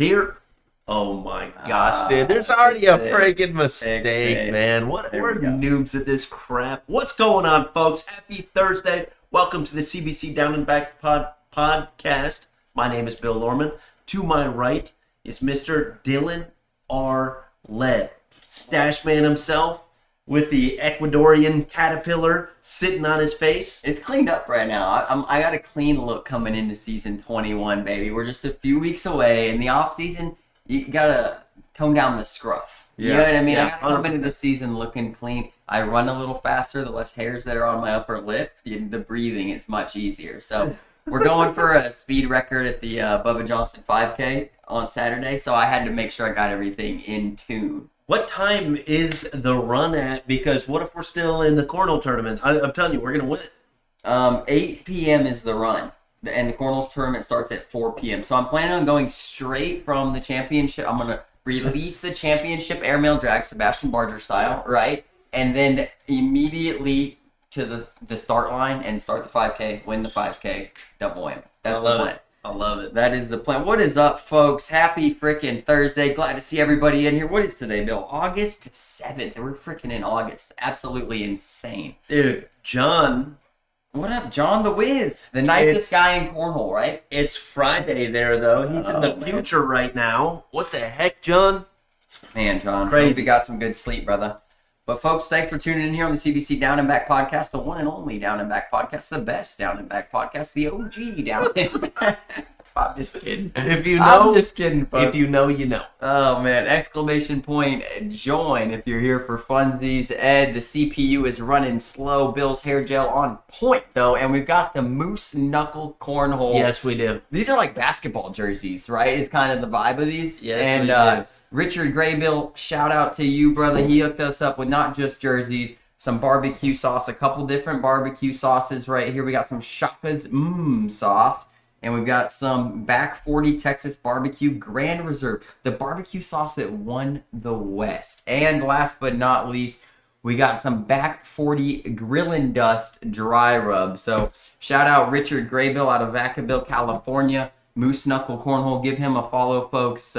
Here. Oh my gosh, dude. There's already a freaking mistake, man. We're noobs at this crap. What's going on, folks? Happy Thursday. Welcome to the CBC Down and Back podcast. My name is Bill Lorman. To my right is Mr. Dylan R. Led, Stash Man himself, with the Ecuadorian caterpillar sitting on his face. It's cleaned up right now. I got a clean look coming into season 21, baby. We're just a few weeks away. In the off season, you gotta tone down the scruff. You know what I mean? I gotta come into the season looking clean. I run a little faster. The less hairs that are on my upper lip, the breathing is much easier. So we're going for a speed record at the Bubba Johnson 5K on Saturday. So I had to make sure I got everything in tune. What time is the run at? Because what if we're still in the Cornhole tournament? I'm telling you, we're going to win it. 8 p.m. is the run. And the Cornhole tournament starts at 4 p.m. So I'm planning on going straight from the championship. I'm going to release the championship airmail drag, Sebastian Barger style, right? And then immediately to the start line and start the 5K, win the 5K, double win. That's the plan. I love it. That is the plan. What is up, folks? Happy freaking Thursday. Glad to see everybody in here. What is today, Bill? August 7th. We're freaking in August. Absolutely insane. Dude, John. What up, John the Wiz? The nicest guy in Cornhole, right? It's Friday there, though. He's in the future right now. What the heck, John? Man, John. Crazy. Hope you got some good sleep, brother. But, folks, thanks for tuning in here on the CBC Down and Back podcast, the one and only Down and Back podcast, the best Down and Back podcast, the OG Down and Back. I'm just kidding. If you know, I'm just kidding, folks. If you know, you know. Oh, man. Exclamation point, join if you're here for funsies. Ed, the CPU is running slow. Bill's hair gel on point, though. And we've got the Moose Knuckle Cornhole. Yes, we do. These are like basketball jerseys, right? It's kind of the vibe of these. Yes, and we do. Richard Graybill, shout out to you, brother. He hooked us up with not just jerseys, some barbecue sauce, a couple different barbecue sauces right here. We got some Shaka's sauce, and we've got some Back 40 Texas Barbecue Grand Reserve, the barbecue sauce that won the West. And last but not least, we got some Back 40 Grill and Dust Dry Rub. So shout out Richard Graybill out of Vacaville, California. Moose Knuckle Cornhole. Give him a follow, folks.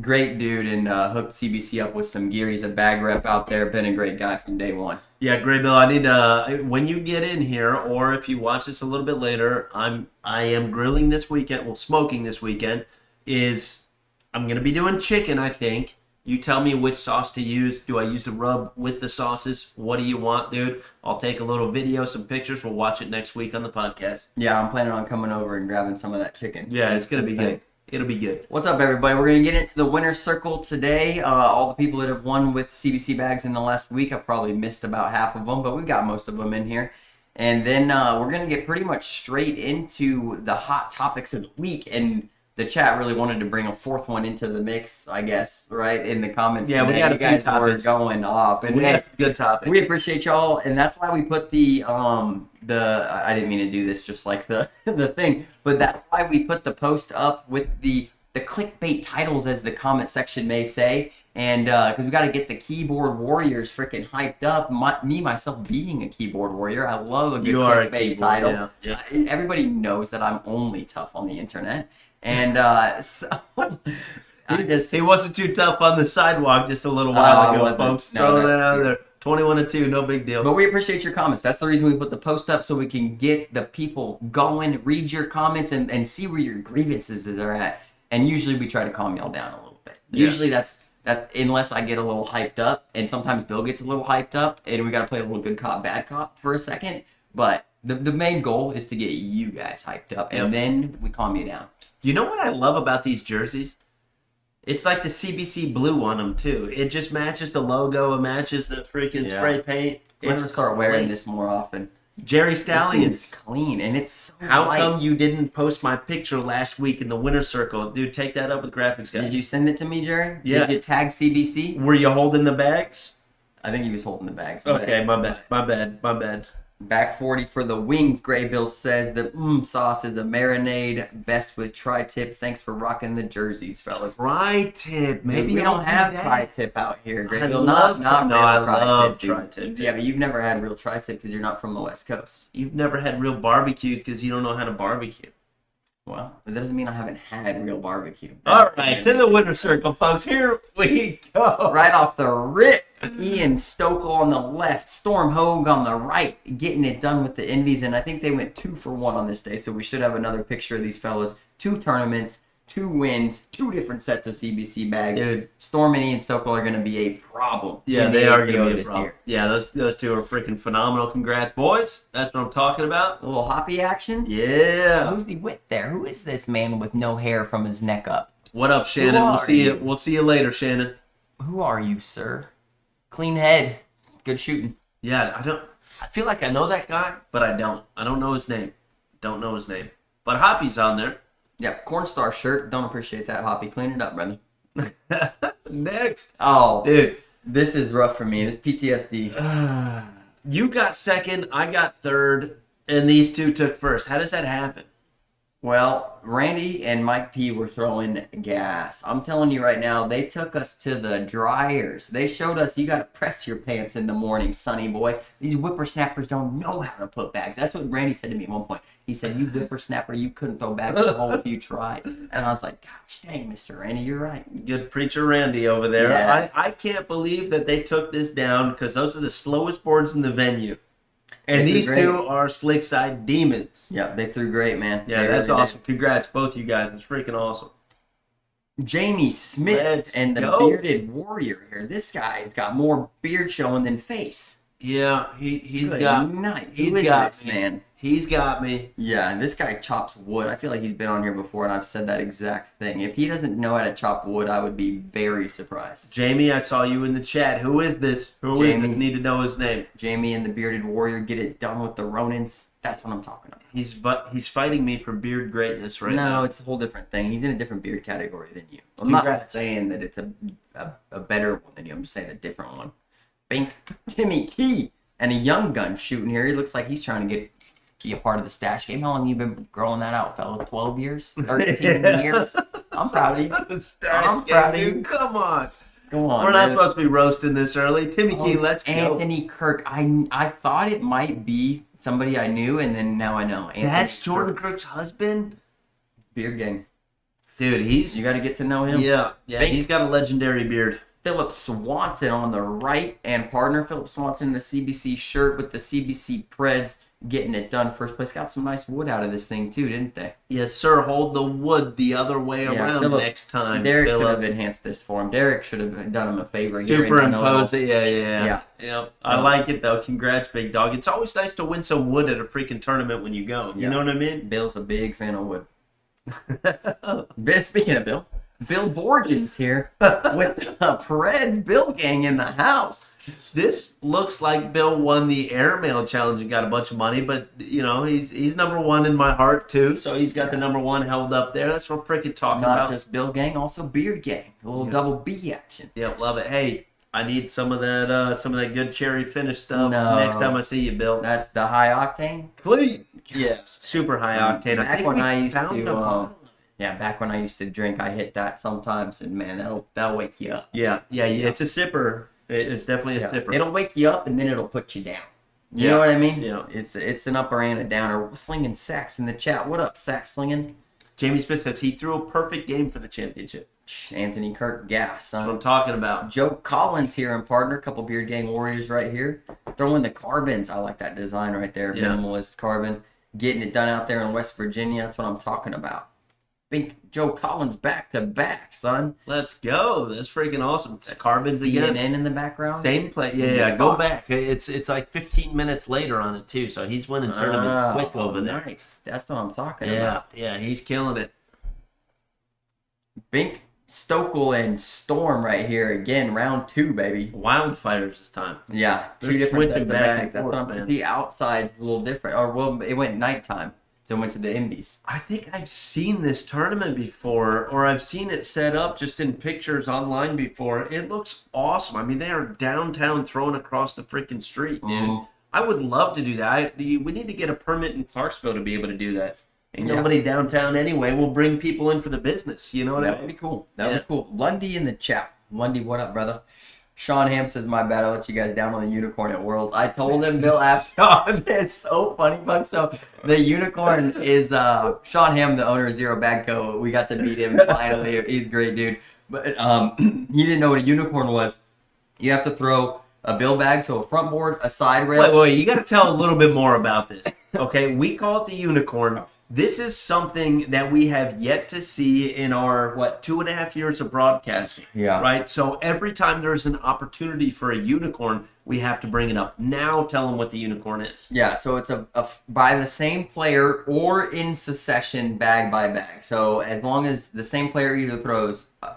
Great dude, and hooked CBC up with some gear. He's a bag rep out there. Been a great guy from day one. Yeah, great, Bill. I need when you get in here, or if you watch this a little bit later, I am grilling this weekend. Well, smoking this weekend. I'm gonna be doing chicken. I think. You tell me which sauce to use. Do I use the rub with the sauces? What do you want, dude? I'll take a little video, some pictures. We'll watch it next week on the podcast. Yeah, I'm planning on coming over and grabbing some of that chicken. Yeah, it's gonna be good. It'll be good. What's up, everybody? We're going to get into the winner's circle today. All the people that have won with CBC bags in the last week, I've probably missed about half of them, but we've got most of them in here. And then we're going to get pretty much straight into the hot topics of the week. And the chat really wanted to bring a fourth one into the mix, I guess, right? In the comments. Yeah, today. we got you guys were going off. And we got some good topics. We appreciate y'all, and that's why we put the I didn't mean to do this just like the thing, but that's why we put the post up with the clickbait titles, as the comment section may say, and because we got to get the keyboard warriors freaking hyped up. Myself being a keyboard warrior, I love a good clickbait title. Yeah. Everybody knows that I'm only tough on the internet, and so. He wasn't too tough on the sidewalk just a little while ago, folks. Throw that out there. 21-2, no big deal. But we appreciate your comments. That's the reason we put the post up, so we can get the people going, read your comments, and see where your grievances are at. And usually we try to calm y'all down a little bit. Yeah. Usually that's unless I get a little hyped up, and sometimes Bill gets a little hyped up, and we got to play a little good cop, bad cop for a second. But the main goal is to get you guys hyped up, and then we calm you down. You know what I love about these jerseys? It's like the CBC blue on them, too. It just matches the logo. It matches the freaking spray paint. I'm going to start wearing this more often. Jerry Stallions. It's clean, and it's so How light. come you didn't post my picture last week in the winner's circle? Dude, take that up with graphics guy. Did you send it to me, Jerry? Yeah. Did you tag CBC? Were you holding the bags? I think he was holding the bags. Okay, my bad. Back 40 for the wings. Graybill says the sauce is a marinade, best with tri-tip. Thanks for rocking the jerseys, fellas. Tri-tip, maybe we don't have tri-tip out here, Graybill. I love tri-tip. Yeah, but you've never had real tri-tip because you're not from the West Coast. You've never had real barbecue because you don't know how to barbecue. Well, it doesn't mean I haven't had real barbecue. All right, to the winner's circle, folks. Here we go. Right off the rip, Ian Stokel on the left, Storm Hogue on the right, getting it done with the Indies. And I think they went 2 for 1 on this day, so we should have another picture of these fellas. 2 tournaments, 2 wins, 2 different sets of CBC bags. Dude. Storm and Ian Stokel are going to be a problem. Yeah, in the they are ACO going to be a this problem. year. Yeah, those two are freaking phenomenal. Congrats, boys. That's what I'm talking about. A little hoppy action. Yeah. Who's he with there? Who is this man with no hair from his neck up? What up, Shannon? Who We'll are see you. you? We'll see you later, Shannon. Who are you, sir? Clean head. Good shooting. Yeah, I feel like I know that guy, but I don't. I don't know his name. Don't know his name. But Hoppy's on there. Yep, Cornstar shirt. Don't appreciate that, Hoppy. Clean it up, brother. Next. Oh, Dude. this is rough for me. This PTSD. You got second, I got third, and these two took first. How does that happen? Well, Randy and Mike P were throwing gas. I'm telling you right now, they took us to the dryers. They showed us you got to press your pants in the morning, sonny boy. These whippersnappers don't know how to put bags. That's what Randy said to me at one point. He said, you whippersnapper, you couldn't throw bags in the hole if you tried. And I was like, gosh dang, Mr. Randy, you're right. Good preacher Randy over there. Yeah. I can't believe that they took this down because those are the slowest boards in the venue. And They these threw two are slick side demons. Yep, they threw great, man. Yeah, They that's really did. awesome. Congrats, both you guys. It's freaking awesome. Jamie Smith Let's and the go. bearded warrior here. This guy's got more beard showing than face. Yeah, he's Good got night. he's Who is got this me. man? He's got me. Yeah, this guy chops wood. I feel like he's been on here before, and I've said that exact thing. If he doesn't know how to chop wood, I would be very surprised. Jamie, I saw you in the chat. Who is this? Who is Jamie. this? Need to know his name. Jamie and the bearded warrior get it done with the Ronins. That's what I'm talking about. He's fighting me for beard greatness right now. No, it's a whole different thing. He's in a different beard category than you. I'm not Congrats. saying that it's a better one than you. I'm just saying a different one. Bink, Timmy Key, and a young gun shooting here. He looks like he's trying to be a part of the stash game. How long you been growing that out, fellas? 12 years? 13 years? I'm proud of you. The stash I'm game, proud of dude. you. Come on. Come on, We're not man. supposed to be roasting this early. Timmy Key, let's go. Anthony Kirk. I thought it might be somebody I knew, and then now I know. Anthony That's Jordan Kirk. Kirk's husband? Beard gang. Dude, he's... You got to get to know him. Yeah, Bink. he's got a legendary beard. Philip Swanson on the right, and partner Philip Swanson in the CBC shirt with the CBC Preds getting it done. First place. Got some nice wood out of this thing too, didn't they? Yes, sir. Hold the wood the other way around Philip- next time. Derek should Philip. have enhanced this for him. Derek should have done him a favor. He already done Superimpose it it. Yeah. Yep. I like it, though. Congrats, big dog. It's always nice to win some wood at a freaking tournament when you go. You Yeah. know what I all. mean? Bill's a big fan of wood. Speaking of Bill Borgens here with the Preds Bill gang in the house. This looks like Bill won the airmail challenge and got a bunch of money, but you know he's number one in my heart too. So he's got the number one held up there. That's what I'm freaking talking Not about. just Bill gang, also Beard gang. A little double B action. Yeah, love it. Hey, I need some of that good cherry finish stuff No. next time I see you, Bill. That's the high octane. Clean. Yes, super high octane. Back think when we I used found to, a bottle. Yeah, back when I used to drink, I hit that sometimes, and man, that'll wake you up. Yeah. It's a sipper. It's definitely a sipper. It'll wake you up, and then it'll put you down. You Yeah. know what I mean? Yeah. It's an upper and a downer. Slinging sacks in the chat. What up, sack slinging? Jamie Smith says he threw a perfect game for the championship. Anthony Kirk gas, That's what son. I'm talking about. Joe Collins here in partner. Couple Beard Gang Warriors right here. Throwing the carbons. I like that design right there. Yeah. Minimalist carbon. Getting it done out there in West Virginia. That's what I'm talking about. Think Joe Collins back to back, son. Let's go. That's freaking awesome. It's Carbons again. CNN in the background. Same play. Yeah. Go back. It's like 15 minutes later on it too. So he's winning tournaments quick over there. Nice. That's what I'm talking Yeah. about. Yeah. He's killing it. Bink, Stokel, and Storm right here again. Round 2, baby. Wildfires this time. Yeah, They're two different switching sets of back bags. and That's forth, what I'm man. The outside a little different. Or well, it went nighttime, so it went to the Indies. I think I've seen this tournament before, or I've seen it set up just in pictures online before. It looks awesome. I mean, they are downtown throwing across the freaking street, dude. Mhm. I would love to do that. We need to get a permit in Clarksville to be able to do that. Ain't Yeah. nobody downtown anyway. We'll bring people in for the business. You know what I That would mean? be cool. That would be cool. Lundy in the chat. Lundy, what up, brother? Sean Ham says, my bad, I let you guys down on the unicorn at Worlds. I told him, Bill asked, oh, it's so funny, Buck. So the unicorn is Sean Ham, the owner of Zero Bag Co. We got to meet him finally. He's a great dude. But he didn't know what a unicorn was. You have to throw a bill bag, so a front board, a side rail. Wait, you got to tell a little bit more about this. Okay, we call it the unicorn. This is something that we have yet to see in our, 2.5 years of broadcasting. Yeah. Right? So every time there's an opportunity for a unicorn, we have to bring it up. Now tell them what the unicorn is. Yeah, so it's a by the same player or in succession bag by bag. So as long as the same player either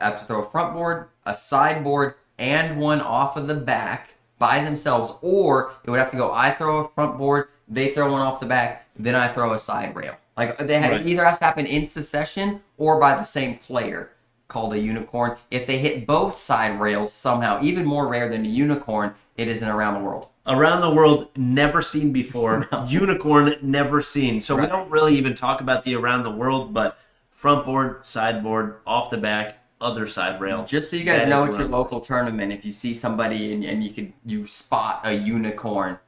have to throw a front board, a side board, and one off of the back by themselves, or it would have to go, I throw a front board, they throw one off the back, then I throw a side rail. Like it either has to happen in succession or by the same player, called a unicorn. If they hit both side rails somehow, even more rare than a unicorn, it is an around the world. Around the world, never seen before. No. Unicorn, never seen. So we don't really even talk about the around the world, but front board, side board, off the back, other side rail. Just so you guys know, at your local tournament, if you see somebody and you spot a unicorn,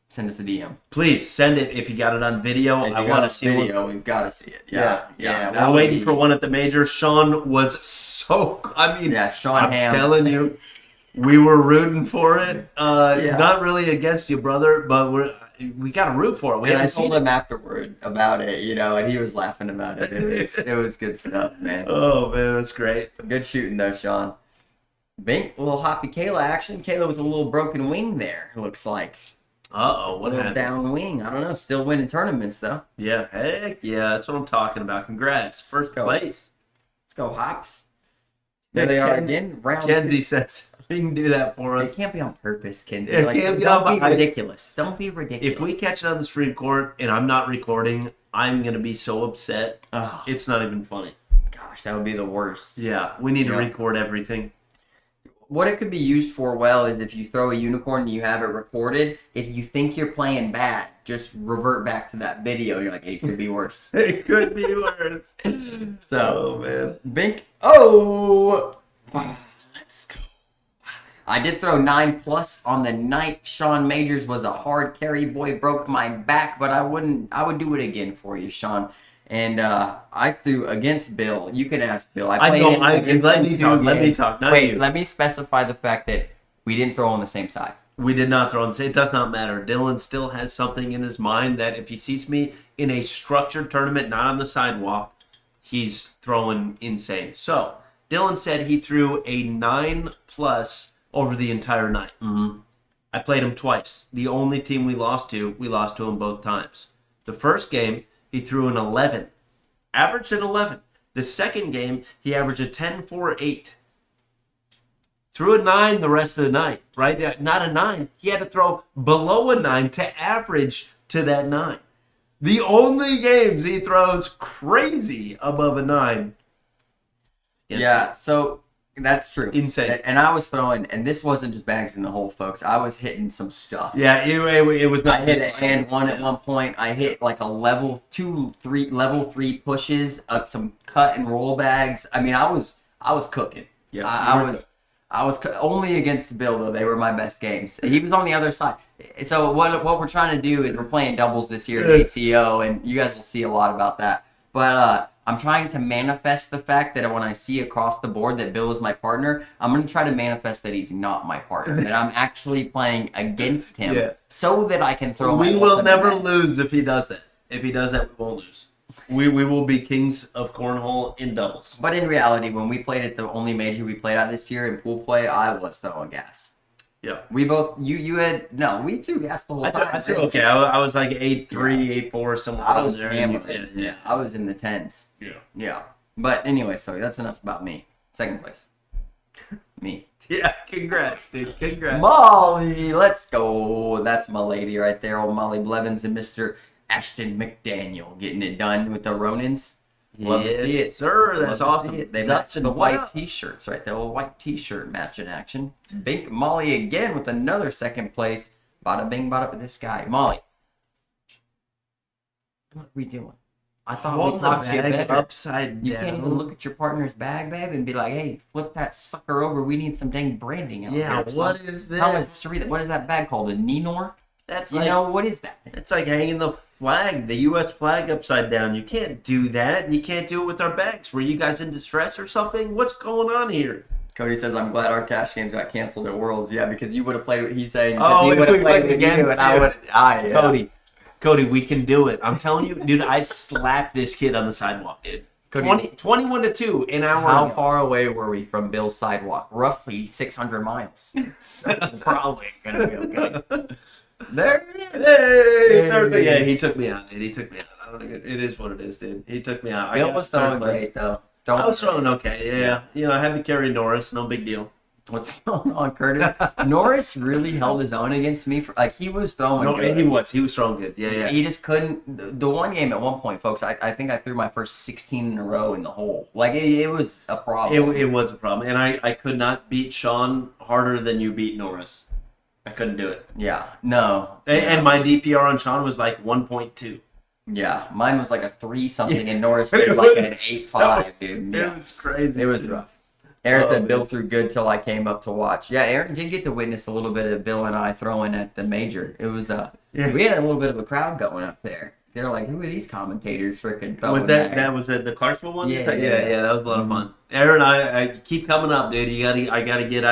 send us a DM. Please send it if you got it on video. I want to see video. We've got to see it. Yeah. We're waiting for one at the major. Sean was so. Sean Ham. I'm telling you, we were rooting for it. Not really against you, brother, but we got to root for it. I told him afterward about it, and he was laughing about it. It was good stuff, man. Oh man, that's great. Good shooting though, Sean. Bink, a little Hoppy Kayla action. Kayla with a little broken wing there. It looks like. What happened? Down wing. I don't know. Still winning tournaments though. Yeah, heck yeah. That's what I'm talking about. Congrats. First place. Let's go, Hops. There they are again. Round Kenzie says you can do that for us. It can't be on purpose, Kenzie. Don't be ridiculous. Don't be ridiculous. If we catch it on the stream court and I'm not recording, I'm going to be so upset. Oh. It's not even funny. Gosh, that would be the worst. Yeah, we need to record everything. What it could be used for well is if you throw a unicorn and you have it recorded, if you think you're playing bad, just revert back to that video. You're like, hey, it could be worse. It could be worse. So, man. Bink. Oh! Let's go. I did throw 9+ on the night. Sean Majors was a hard carry. Boy, broke my back, but I would do it again for you, Sean. And I threw against Bill. You can ask Bill. Let me talk. Wait, let me specify the fact that we didn't throw on the same side. We did not throw on the same. It does not matter. Dylan still has something in his mind that if he sees me in a structured tournament, not on the sidewalk, he's throwing insane. So Dylan said he threw a 9+ over the entire night. Mm-hmm. I played him twice. The only team we lost to him both times. The first game, he threw an 11. Averaged an 11. The second game, he averaged a 10-4-8. Threw a 9 the rest of the night, right? Not a 9. He had to throw below a 9 to average to that 9. The only games he throws crazy above a 9. Yeah, so that's true. Insane. And I was throwing, and this wasn't just bags in the hole, folks. I was hitting some stuff. Yeah, it was not. I hit an and one at one point. I hit like a level 3 pushes, some cut and roll bags. I mean, I was cooking. Yeah, I was only against Bill though. They were my best games. He was on the other side. So what we're trying to do is we're playing doubles this year at ACO, and you guys will see a lot about that. But I'm trying to manifest the fact that when I see across the board that Bill is my partner, I'm going to try to manifest that he's not my partner, that I'm actually playing against him so that I can throw We will never lose if he does that. If he does that, we won't lose. We will be kings of cornhole in doubles. But in reality, when we played at the only major we played at this year in pool play, I was throwing gas. Yeah. We both, we threw gas the whole time. I threw okay. I was like 8-3, 8-4, somewhere I was there. hammering. Yeah, I was in the 10s. Yeah. Yeah. But anyway, sorry, that's enough about me. Second place. Me. Yeah, congrats, dude. Congrats. Molly, let's go. That's my lady right there. Old Molly Blevins and Mr. Ashton McDaniel getting it done with the Ronins. Love to see it. Sir, that's awesome. They match the white t-shirts, right? The old white t-shirt match in action. Bink Molly again with another second place. Bada bing, bada with this guy. Molly. What are we doing? I thought Hold we the taught you bag better. upside You down. can't even look at your partner's bag, babe, and be like, "Hey, flip that sucker over. We need some dang branding out Yeah, here." what is this? How much to read that? What is that bag called? A Ninor? That's You like know what is that? it's like hanging the flag, the U.S. flag upside down. You can't do that. You can't do it with our bags. Were you guys in distress or something? What's going on here? Cody says, "I'm glad our cash games got canceled at Worlds." Yeah, because you would have played. He's saying, Oh, he if would we have played went with you, against and I you. would. Yeah. Cody, we can do it. I'm telling you, dude, I slapped this kid on the sidewalk, dude. Cody, 21-2 an hour How ago. far away were we from Bill's sidewalk? Roughly 600 miles. So probably gonna be okay. There it is. Hey, yeah, he took me out, dude. He took me out. I don't know. It is what it is, dude. He took me out. Bill was throwing great though. I was throwing okay. Yeah. You know, I had to carry Norris. No big deal. What's going on, Curtis? Norris really held his own against me. He was throwing good. He was throwing good. Yeah. He just couldn't. The one game at one point, folks, I think I threw my first 16 in a row in the hole. Like, it was a problem. It was a problem. And I could not beat Sean harder than you beat Norris. I couldn't do it. Yeah. No. And my DPR on Sean was like 1.2. Yeah. Mine was like a 3-something, and Norris did like an 8.5, dude. Yeah. It was crazy. It was rough. Aaron said Bill threw good till I came up to watch. Yeah, Aaron did get to witness a little bit of Bill and I throwing at the major. It was we had a little bit of a crowd going up there. They're like, who are these commentators freaking throwing? Was that was it the Clarksville one? Yeah, that was a lot of fun. Aaron, I keep coming up, dude. I gotta get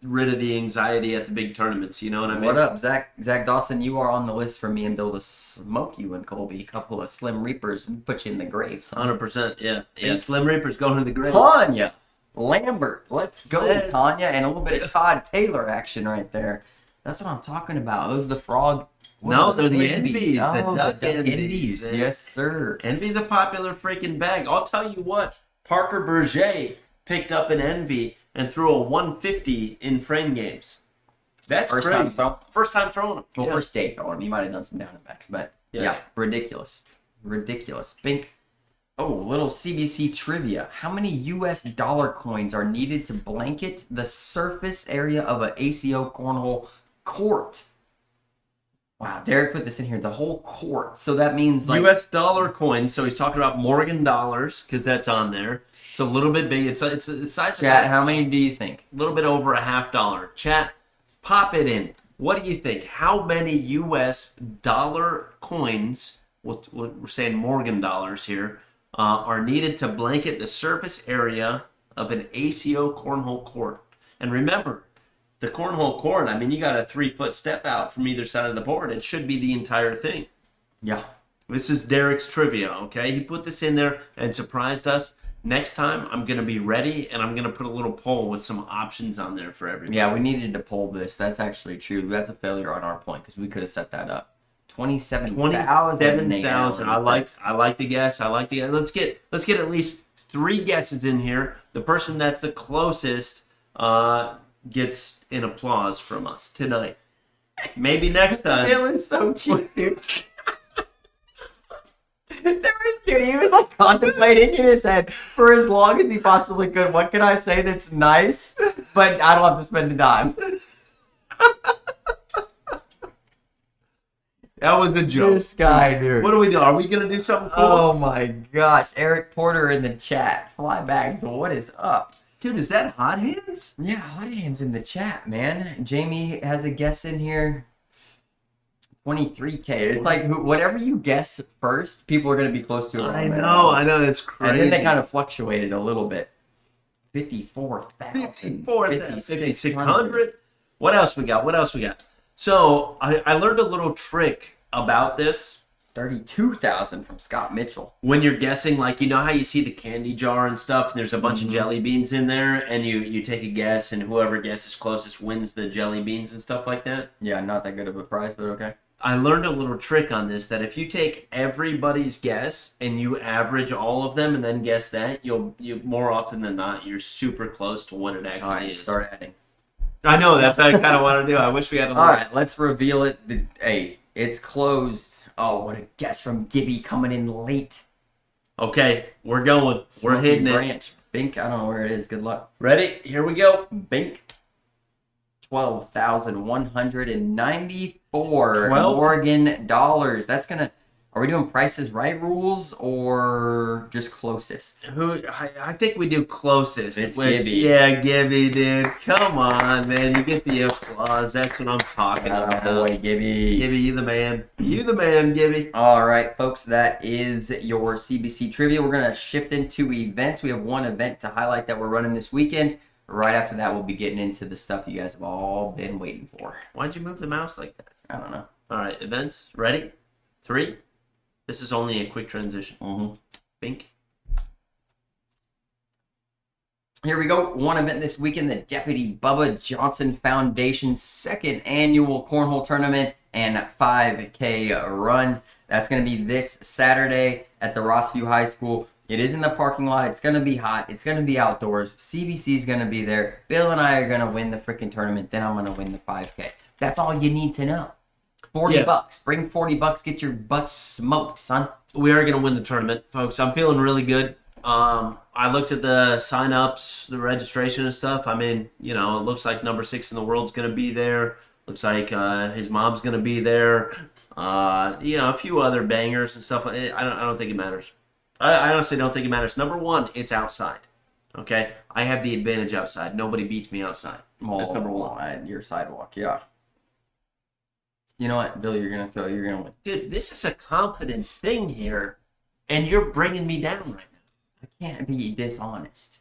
rid of the anxiety at the big tournaments. You know what I mean? What up, Zach Dawson? You are on the list for me and Bill to smoke you and Colby. A couple of Slim Reapers, put you in the grave. 100%. Yeah. Slim Reaper's going to the grave. Tanya Lambert, let's go, Yeah. Tanya, and a little bit of Todd Taylor action right there. That's what I'm talking about. Those the frog. No, they're the Envies. Envies. Oh, the Duck Envies. Envies. Yes, sir. Envy's a popular freaking bag. I'll tell you what. Parker Berger picked up an Envy and threw a 150 in frame games. That's First crazy. time throwing. First time throwing them. Well, first day throwing him. He might have done some down and backs, but yeah, ridiculous. Bink. Oh, little CBC trivia. How many US dollar coins are needed to blanket the surface area of an ACO cornhole court? Wow, Derek put this in here. The whole court. So that means like US dollar coins. So he's talking about Morgan dollars because that's on there. It's a little bit big. It's the size chat. of How many do you think? a little bit over a $50. Chat, pop it in. What do you think? How many US dollar coins? We're saying Morgan dollars here. Are needed to blanket the surface area of an ACO cornhole court. And remember, the cornhole court, I mean, you got a 3-foot step out from either side of the board. It should be the entire thing. Yeah. This is Derek's trivia, okay? He put this in there and surprised us. Next time, I'm going to be ready, and I'm going to put a little poll with some options on there for everybody. Yeah, we needed to pull this. That's actually true. That's a failure on our point because we could have set that up. 27,000. I like the guess. Let's get at least 3 guesses in here. The person that's the closest gets an applause from us tonight. Maybe next time. It was so cheap, dude. He was like contemplating in his head for as long as he possibly could. What can I say that's nice, but I don't have to spend a dime? That was a joke. This guy, dude. What are we doing? Are we gonna do something cool? Oh my gosh, Eric Porter in the chat. Fly bags. What is up? Dude, is that Hot Hands? Yeah, Hot Hands in the chat, man. Jamie has a guess in here. 23K. It's like whatever you guess first, people are going to be close to it. I know. That's crazy. And then they kind of fluctuated a little bit. 54,000. 5,600. What else we got? So I learned a little trick about this. 32,000 from Scott Mitchell. When you're guessing, like, you know how you see the candy jar and stuff, and there's a bunch of jelly beans in there, and you take a guess, and whoever guesses closest wins the jelly beans and stuff like that? Yeah, not that good of a prize, but okay. I learned a little trick on this, that if you take everybody's guess and you average all of them and then guess that, you more often than not, you're super close to what it actually is. Start adding. I know, that's what I kind of want to do. I wish we had a little... All right, let's reveal it. Hey, it's closed. Oh, what a guess from Gibby coming in late. Okay, we're going. We're hitting Branch. Bink, I don't know where it is. Good luck. Ready? Here we go. Bink. 12,194 Morgan dollars. That's gonna. Are we doing Prices Right rules or just closest? I think we do closest. It's Gibby. Yeah, Gibby, dude. Come on, man. You get the applause. That's what I'm talking about. Boy, Gibby. Gibby, you the man. You the man, Gibby. All right, folks, that is your CBC trivia. We're going to shift into events. We have one event to highlight that we're running this weekend. Right after that, we'll be getting into the stuff you guys have all been waiting for. Why'd you move the mouse like that? I don't know. All right, events. Ready? 3. This is only a quick transition. Bink. Here we go. One event this weekend, the Deputy Bubba Johnson Foundation's 2nd annual Cornhole tournament and 5K run. That's going to be this Saturday at the Rossview High School. It is in the parking lot. It's going to be hot. It's going to be outdoors. CBC is going to be there. Bill and I are going to win the freaking tournament. Then I'm going to win the 5K. That's all you need to know. $40. Bring $40. Get your butt smoked, son. We are going to win the tournament, folks. I'm feeling really good. I looked at the sign-ups, the registration and stuff. I mean, you know, it looks like number 6 in the world's going to be there. Looks like his mom's going to be there. You know, a few other bangers and stuff. I don't think it matters. I honestly don't think it matters. Number 1, it's outside. Okay? I have the advantage outside. Nobody beats me outside. That's number 1. At your sidewalk, yeah. You know what, Bill, you're going to win. Dude, this is a confidence thing here, and you're bringing me down right now. I can't be dishonest.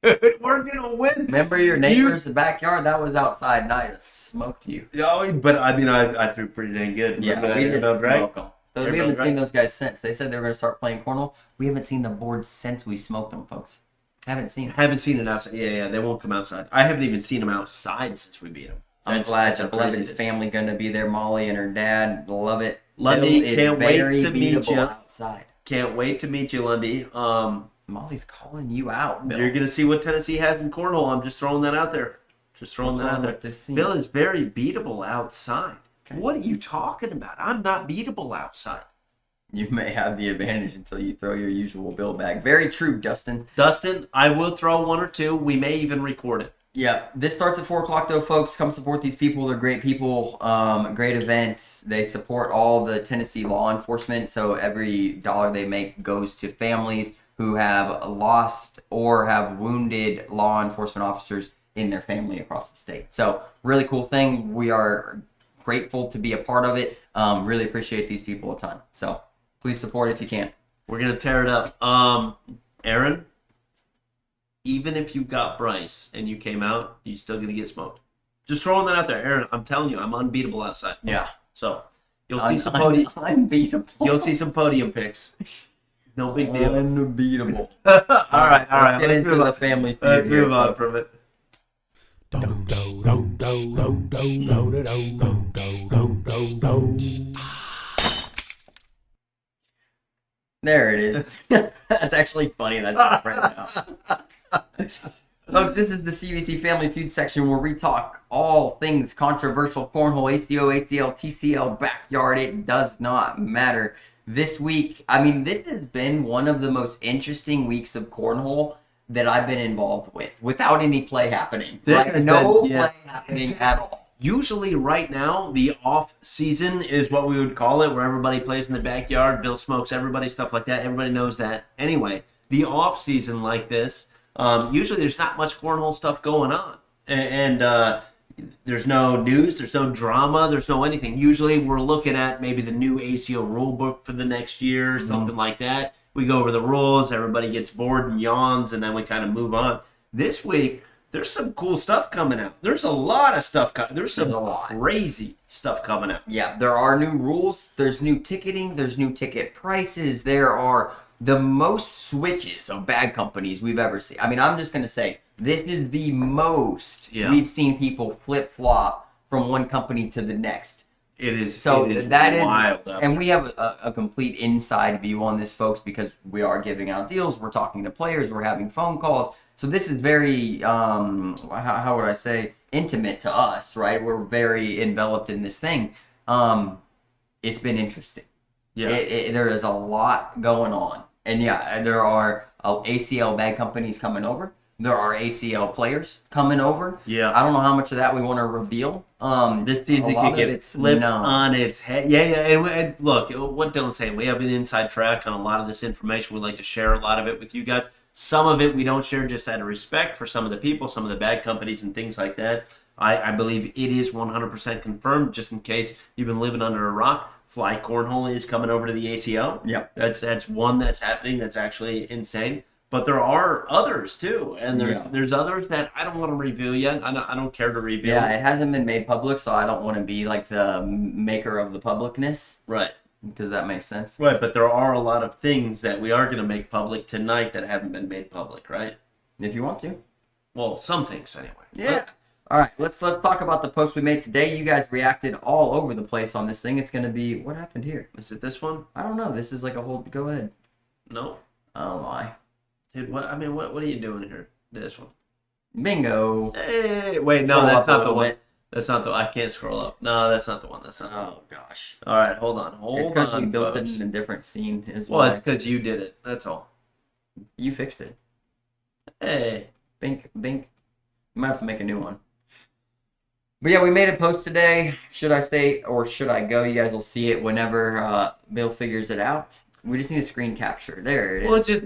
Dude, we're going to win. Remember your neighbor's backyard? That was outside, and I just smoked you. Oh, but I mean, I threw pretty dang good. Yeah, we did smoke them. We haven't seen those guys since. They said they were going to start playing cornhole. We haven't seen the boards since we smoked them, folks. Haven't seen it outside. Yeah, they won't come outside. I haven't even seen them outside since we beat them. I'm glad your beloved's family going to be there. Molly and her dad love it. Lundy, can't wait to meet you. Outside. Can't wait to meet you, Lundy. Molly's calling you out, Bill. You're going to see what Tennessee has in cornhole. I'm just throwing that out there. Bill is very beatable outside. Okay. What are you talking about? I'm not beatable outside. You may have the advantage until you throw your usual Bill back. Very true, Dustin. Dustin, I will throw 1 or 2. We may even record it. Yeah, this starts at 4 o'clock though, folks. Come support these people. They're great people. Great event. They support all the Tennessee law enforcement. So every dollar they make goes to families who have lost or have wounded law enforcement officers in their family across the state. So really cool thing. We are grateful to be a part of it. Really appreciate these people a ton. So please support if you can. We're going to tear it up. Aaron? Even if you got Bryce and you came out, you're still going to get smoked. Just throwing that out there. Aaron, I'm telling you, I'm unbeatable outside. Yeah. So, you'll see some podium. Unbeatable. You'll see some podium picks. No big deal. Unbeatable. all right. Let's move on. The family. Let's move on from it. There it is. That's actually funny. That's right now. Folks, this is the CBC Family Feud section where we talk all things controversial cornhole, ACO, ACL, TCL, backyard. It does not matter. This week, I mean, this has been one of the most interesting weeks of cornhole that I've been involved with, without any play happening. This has no play happening at all. Usually right now, the off season is what we would call it, where everybody plays in the backyard, Bill smokes everybody, stuff like that. Everybody knows that. Anyway, the off season like this, usually there's not much cornhole stuff going on. And there's no news, there's no drama, there's no anything. Usually we're looking at maybe the new ACO rule book for the next year, something like that. We go over the rules, everybody gets bored and yawns, and then we kind of move on. This week, there's some cool stuff coming out. There's a lot of stuff coming. There's some crazy stuff coming out. Yeah, there are new rules. There's new ticketing. There's new ticket prices. There are the most switches of bag companies we've ever seen. I mean, I'm just going to say, this is the most we've seen people flip-flop from one company to the next. It is wild. And we have a complete inside view on this, folks, because we are giving out deals. We're talking to players. We're having phone calls. So this is very, how would I say, intimate to us, right? We're very enveloped in this thing. It's been interesting. Yeah. There is a lot going on. And yeah, there are ACL bag companies coming over. There are ACL players coming over. Yeah. I don't know how much of that we want to reveal. This season could get flipped on its head. Yeah. And look, what Dylan's saying, we have an inside track on a lot of this information. We'd like to share a lot of it with you guys. Some of it we don't share just out of respect for some of the people, some of the bad companies and things like that. I believe it is 100% confirmed, just in case you've been living under a rock. Fly Cornhole is coming over to the ACO. Yep. That's one that's happening that's actually insane. But there are others too, and there's others that I don't want to reveal yet. I don't care to reveal. Yeah, it hasn't been made public, so I don't want to be like the maker of the publicness. Right. Because that makes sense. Right, but there are a lot of things that we are going to make public tonight that haven't been made public, right? If you want to. Well, some things anyway. Yeah. All right, let's talk about the post we made today. You guys reacted all over the place on this thing. It's going to be, what happened here? Is it this one? I don't know. This is like a whole, go ahead. No. Oh my. Dude, what are you doing here? This one. Bingo. Hey, wait, no, that's not the one. That's not the. I can't scroll up. No, that's not the one. That's not. Oh gosh. All right, hold on. It's because we built it in a different scene as well. Well, it's because you did it. That's all. You fixed it. Hey. Bink. You might have to make a new one. But yeah, we made a post today. Should I stay or should I go? You guys will see it whenever Bill figures it out. We just need a screen capture. There it is. We'll just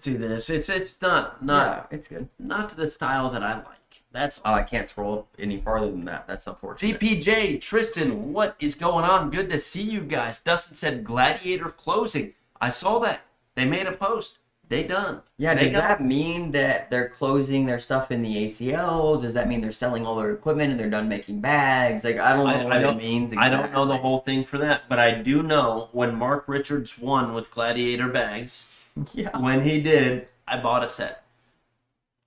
do this. It's not. Yeah, it's good. Not to the style that I like. That's all. I can't scroll up any farther than that. That's unfortunate. DPJ, Tristan, what is going on? Good to see you guys. Dustin said Gladiator closing. I saw that. They made a post. They done. Yeah, does that mean that they're closing their stuff in the ACO? Does that mean they're selling all their equipment and they're done making bags? Like, I don't know what it means exactly. I don't know the whole thing for that, but I do know when Mark Richards won with Gladiator bags, when he did, I bought a set.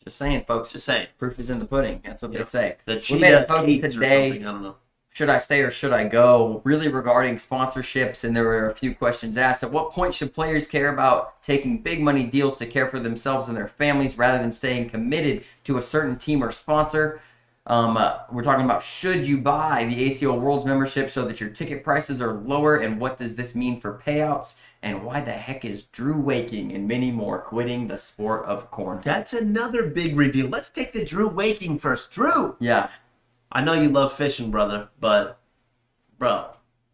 Just saying, folks. Just saying. Proof is in the pudding. That's what they say. We made a post today. I don't know. Should I stay or should I go? Really regarding sponsorships, and there were a few questions asked. At what point should players care about taking big money deals to care for themselves and their families rather than staying committed to a certain team or sponsor? We're talking about should you buy the ACO Worlds membership so that your ticket prices are lower, and what does this mean for payouts? And why the heck is Drew Waking and many more quitting the sport of cornhole? That's another big reveal. Let's take the Drew Waking first. Drew! Yeah. I know you love fishing, brother, but, bro,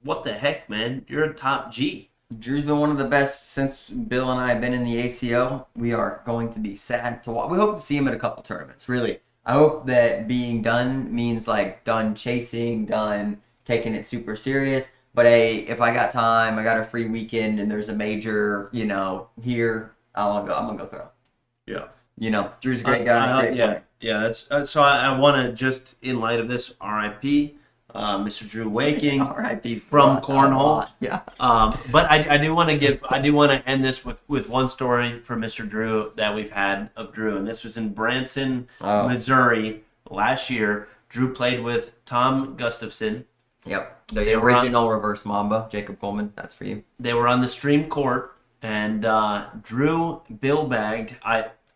what the heck, man? You're a top G. Drew's been one of the best since Bill and I have been in the ACO. We are going to be sad to watch. We hope to see him at a couple tournaments, really. I hope that being done means, like, done chasing, done taking it super serious. But, hey, if I got time, I got a free weekend, and there's a major, here, I'm going to go throw. Yeah. Drew's a great guy, great player. Yeah, that's so I want to just, in light of this, RIP, Mr. Drew Waking RIP from Cornhole. Yeah. But I do want to end this with one story for Mr. Drew that we've had of Drew, and this was in Branson, Missouri last year. Drew played with Tom Gustafson. Yep, the original reverse Mamba, Jacob Coleman. That's for you. They were on the stream court, and Drew bill bagged.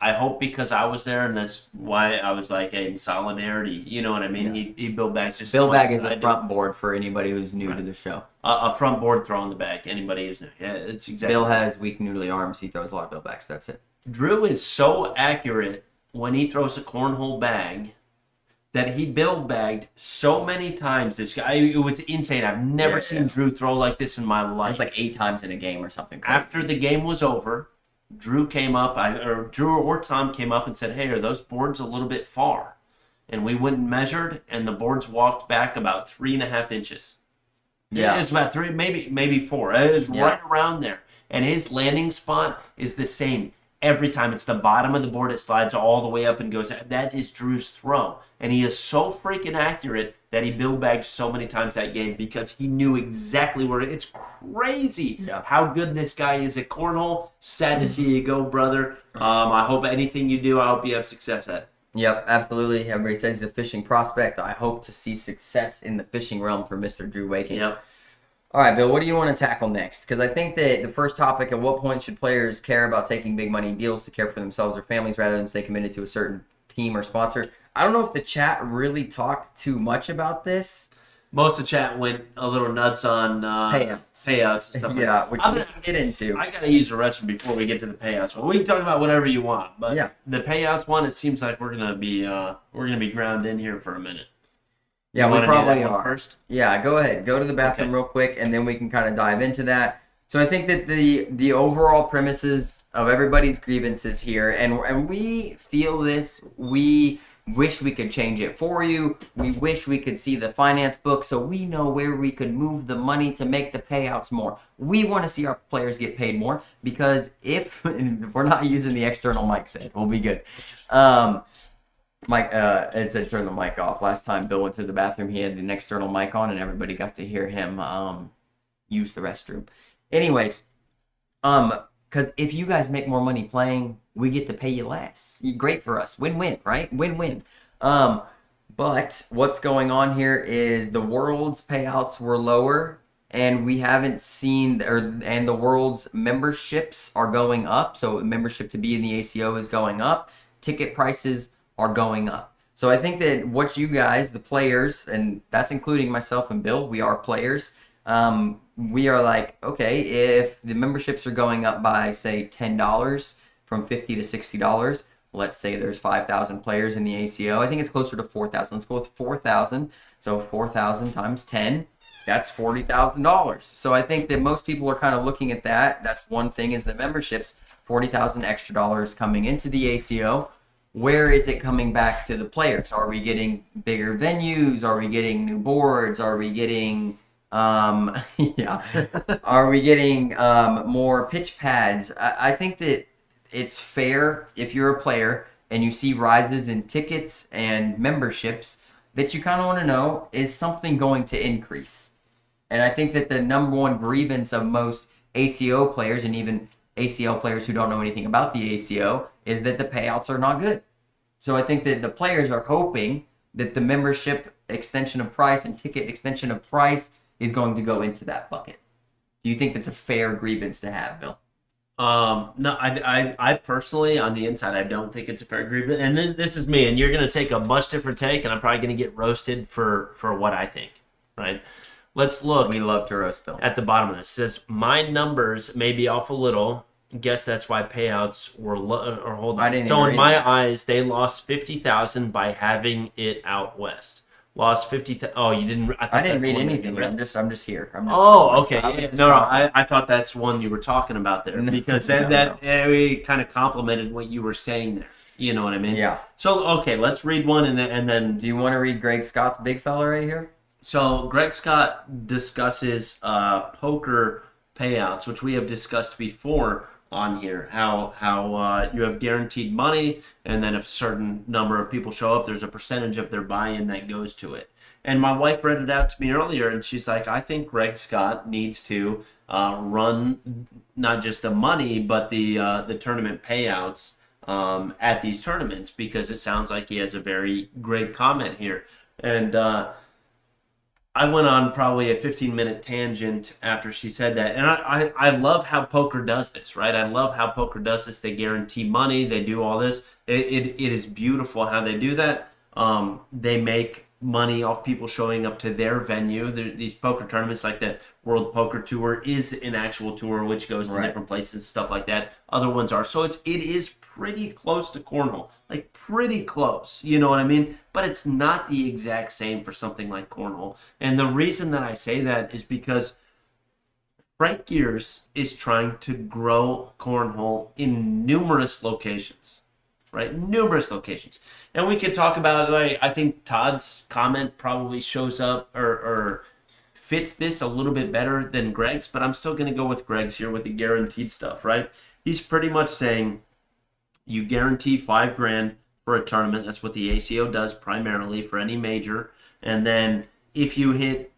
I hope because I was there, and that's why I was like, hey, in solidarity. You know what I mean? Yeah. He bill bags just bill bag is a front board for anybody who's new to the show. A front board throwing the bag. Anybody who's new. Yeah, it's exactly. Bill has weak noodly arms. He throws a lot of bill bags. That's it. Drew is so accurate when he throws a cornhole bag that he bill bagged so many times. This guy, it was insane. I've never seen Drew throw like this in my life. It was like 8 times in a game or something crazy. After the game was over, Drew came up, Drew or Tom came up and said, hey, are those boards a little bit far? And we went and measured, and the boards walked back about 3.5 inches. Yeah. It's about 3, maybe 4. It was right around there. And his landing spot is the same every time. It's the bottom of the board. It slides all the way up and goes. That is Drew's throw. And he is so freaking accurate that he bill bagged so many times that game because he knew exactly where it's crazy how good this guy is at cornhole. Sad to see you go, brother. I hope anything you do, I hope you have success at. Yep, absolutely. Everybody says he's a fishing prospect. I hope to see success in the fishing realm for Mr. Drew Waking. Yep. All right, Bill, what do you want to tackle next? Because I think that the first topic, at what point should players care about taking big money deals to care for themselves or families rather than stay committed to a certain team or sponsor? I don't know if the chat really talked too much about this. Most of the chat went a little nuts on payouts and stuff like that. Which we can get into. I gotta use the restroom before we get to the payouts. Well, we can talk about whatever you want, but the payouts one, it seems like we're gonna be ground in here for a minute. Yeah, we probably are. First? Yeah, go ahead. Go to the bathroom real quick, and then we can kind of dive into that. So I think that the overall premises of everybody's grievances here, and we feel this, we wish we could change it for you. We wish we could see the finance book so we know where we could move the money to make the payouts more. We want to see our players get paid more because if we're not using the external mic set, we'll be good. Mike, it said turn the mic off. Last time Bill went to the bathroom, he had an external mic on and everybody got to hear him use the restroom. Anyways, because if you guys make more money playing, we get to pay you less. Great for us. Win-win, right? Win-win. But what's going on here is the World's payouts were lower, and we haven't seen, and the World's memberships are going up. So membership to be in the ACO is going up. Ticket prices are going up. So I think that what you guys, the players, and that's including myself and Bill, we are players. We are like, okay, if the memberships are going up by, say, $10 from $50 to $60, let's say there's 5,000 players in the ACO. I think it's closer to 4,000. Let's go with 4,000. So 4,000 times 10, that's $40,000. So I think that most people are kind of looking at that. That's one thing is the memberships, $40,000 extra dollars coming into the ACO. Where is it coming back to the players? Are we getting bigger venues? Are we getting new boards? Are we getting... Are we getting more pitch pads? I think that it's fair if you're a player and you see rises in tickets and memberships that you kind of want to know, is something going to increase? And I think that the number one grievance of most ACO players and even ACL players who don't know anything about the ACO is that the payouts are not good. So I think that the players are hoping that the membership extension of price and ticket extension of price is going to go into that bucket. Do you think that's a fair grievance to have, Bill? No, I personally, on the inside, I don't think it's a fair grievance. And then this is me, and you're going to take a much different take, and I'm probably going to get roasted for what I think, right? Let's look. We love to roast Bill. At the bottom of this, it says, my numbers may be off a little. Guess that's why payouts were low. Or hold on. So in my eyes, they lost $50,000 by having it out west. Lost 50,000. Oh, you didn't. I didn't read anything. I'm just here. Okay. Yeah. No, I thought that's one you were talking about there because that we kind of complimented what you were saying there. You know what I mean? Yeah. So okay, let's read one and then. Do you want to read Greg Scott's big fella right here? So Greg Scott discusses poker payouts, which we have discussed before on here, how you have guaranteed money, and then if a certain number of people show up, there's a percentage of their buy-in that goes to it. And my wife read it out to me earlier, and she's like, I think Greg Scott needs to run not just the money, but the tournament payouts at these tournaments, because it sounds like he has a very great comment here. And I went on probably a 15-minute tangent after she said that. And I love how poker does this, right? I love how poker does this. They guarantee money. They do all this. It is beautiful how they do that. They make money off people showing up to their venue. These poker tournaments, like the World Poker Tour, is an actual tour which goes to different places, stuff like that. Other ones are. So it is pretty close to Cornhole. Like, pretty close, you know what I mean? But it's not the exact same for something like Cornhole. And the reason that I say that is because Frank Gears is trying to grow Cornhole in numerous locations, right? Numerous locations. And we could talk about, like, I think Todd's comment probably shows up or fits this a little bit better than Greg's, but I'm still going to go with Greg's here with the guaranteed stuff, right? He's pretty much saying, you guarantee $5,000 for a tournament. That's what the ACO does primarily for any major. And then if you hit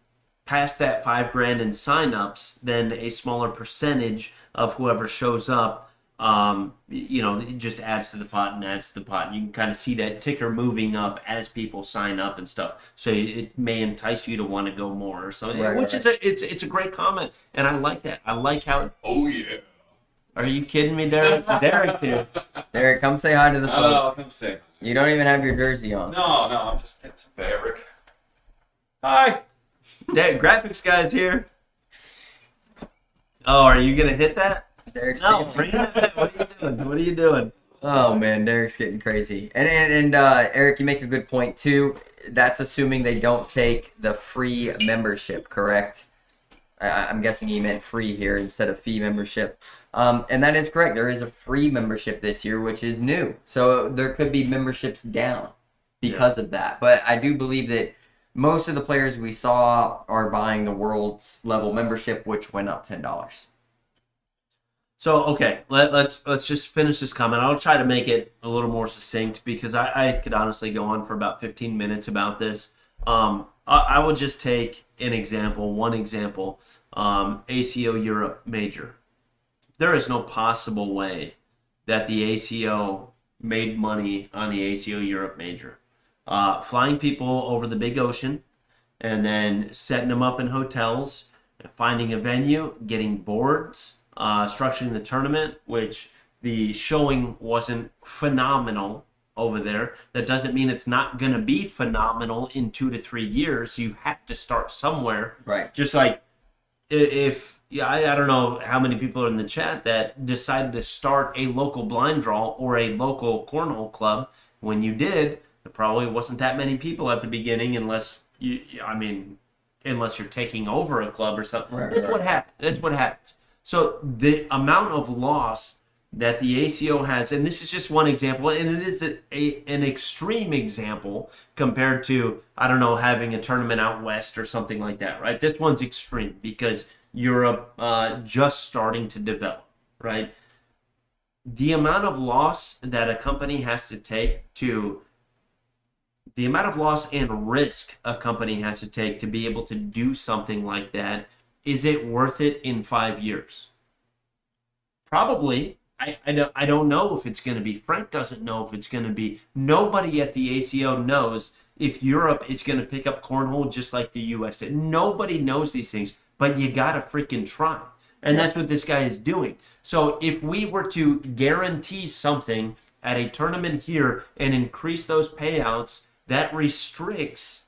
past that $5,000 in signups, then a smaller percentage of whoever shows up, it just adds to the pot and adds to the pot. You can kind of see that ticker moving up as people sign up and stuff. So it may entice you to want to go more or something, is it's a great comment, and I like that. I like how. Oh yeah. Are you kidding me, Derek? Derek's here. Derek, come say hi to the folks. Oh, come say. You don't even have your jersey on. No, I'm just getting some fabric. Hi. Graphics guy's here. Oh, are you gonna hit that? Derek's No, bring it back. What are you doing? What are you doing? Oh man, Derek's getting crazy. And Eric, you make a good point too. That's assuming they don't take the free membership, correct? I'm guessing he meant free here instead of fee membership. And that is correct. There is a free membership this year, which is new. So there could be memberships down because of that. But I do believe that most of the players we saw are buying the world's level membership, which went up $10. So okay, let's just finish this comment. I'll try to make it a little more succinct because I could honestly go on for about 15 minutes about this. I would just take an example, one example, ACO Europe Major. There is no possible way that the ACO made money on the ACO Europe Major. Flying people over the big ocean and then setting them up in hotels, finding a venue, getting boards, structuring the tournament, which the showing wasn't phenomenal over there. That doesn't mean it's not going to be phenomenal in 2 to 3 years. You have to start somewhere. Right. Just like if I don't know how many people are in the chat that decided to start a local blind draw or a local cornhole club. When you did, there probably wasn't that many people at the beginning unless you're taking over a club or something. Right, That's what happens. That's what happens. So the amount of loss that the ACO has, and this is just one example, and it is an extreme example compared to, I don't know, having a tournament out west or something like that, right? This one's extreme because Europe just starting to develop, right? The amount of loss that a company has to take to, the amount of loss and risk a company has to take to be able to do something like that, is it worth it in 5 years? Probably. I don't know if it's going to be. Frank doesn't know if it's going to be. Nobody at the ACO knows if Europe is going to pick up cornhole just like the U.S. did. Nobody knows these things, but you got to freaking try. And that's what this guy is doing. So if we were to guarantee something at a tournament here and increase those payouts, that restricts,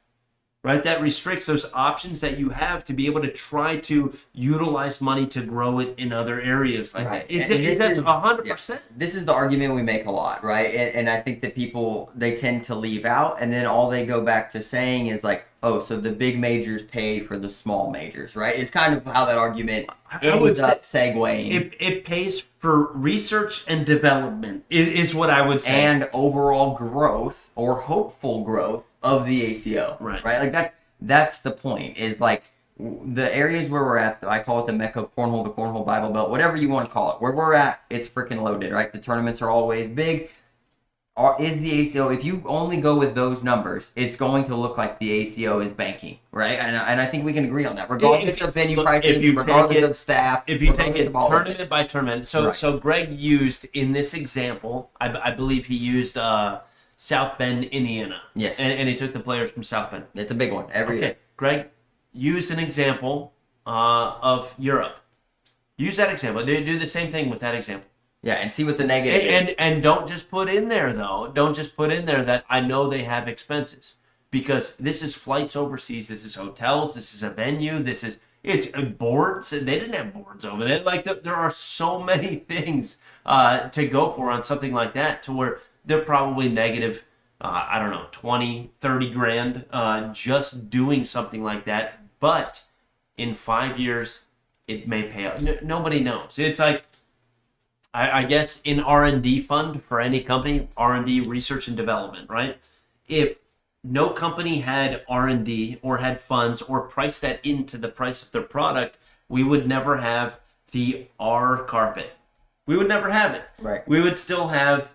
right? That restricts those options that you have to be able to try to utilize money to grow it in other areas like right. that. That's 100%. Yeah. This is the argument we make a lot, right? And I think that people, they tend to leave out, and then all they go back to saying is like, oh, so the big majors pay for the small majors, right? It's kind of how that argument ends up segueing. It pays for research and development is what I would say. And overall growth or hopeful growth of the ACO, right? Like that's the point, is like the areas where we're at, I call it the Mecca of Cornhole, the Cornhole Bible Belt, whatever you want to call it. Where we're at, it's freaking loaded, right? The tournaments are always big. Is the ACO, if you only go with those numbers, it's going to look like the ACO is banking, right? And I think we can agree on that, regardless of venue prices, regardless of staff. If you take it tournament by tournament. So Greg used, in this example, I believe he used South Bend, Indiana. Yes. And he took the players from South Bend. It's a big one every year. Greg, use an example of Europe. Use that example. Do the same thing with that example. Yeah, and see what the negative is. And don't just put in there, though. Don't just put in there that I know they have expenses. Because this is flights overseas. This is hotels. This is a venue. It's boards. They didn't have boards over there. Like, there are so many things to go for on something like that, to where they're probably negative, I don't know, 20, 30 grand just doing something like that. But in 5 years, it may pay out. Nobody knows. It's like, I guess in R&D fund for any company, R&D, research and development, right? If no company had R&D or had funds or priced that into the price of their product, we would never have the R carpet. We would never have it. Right. We would still have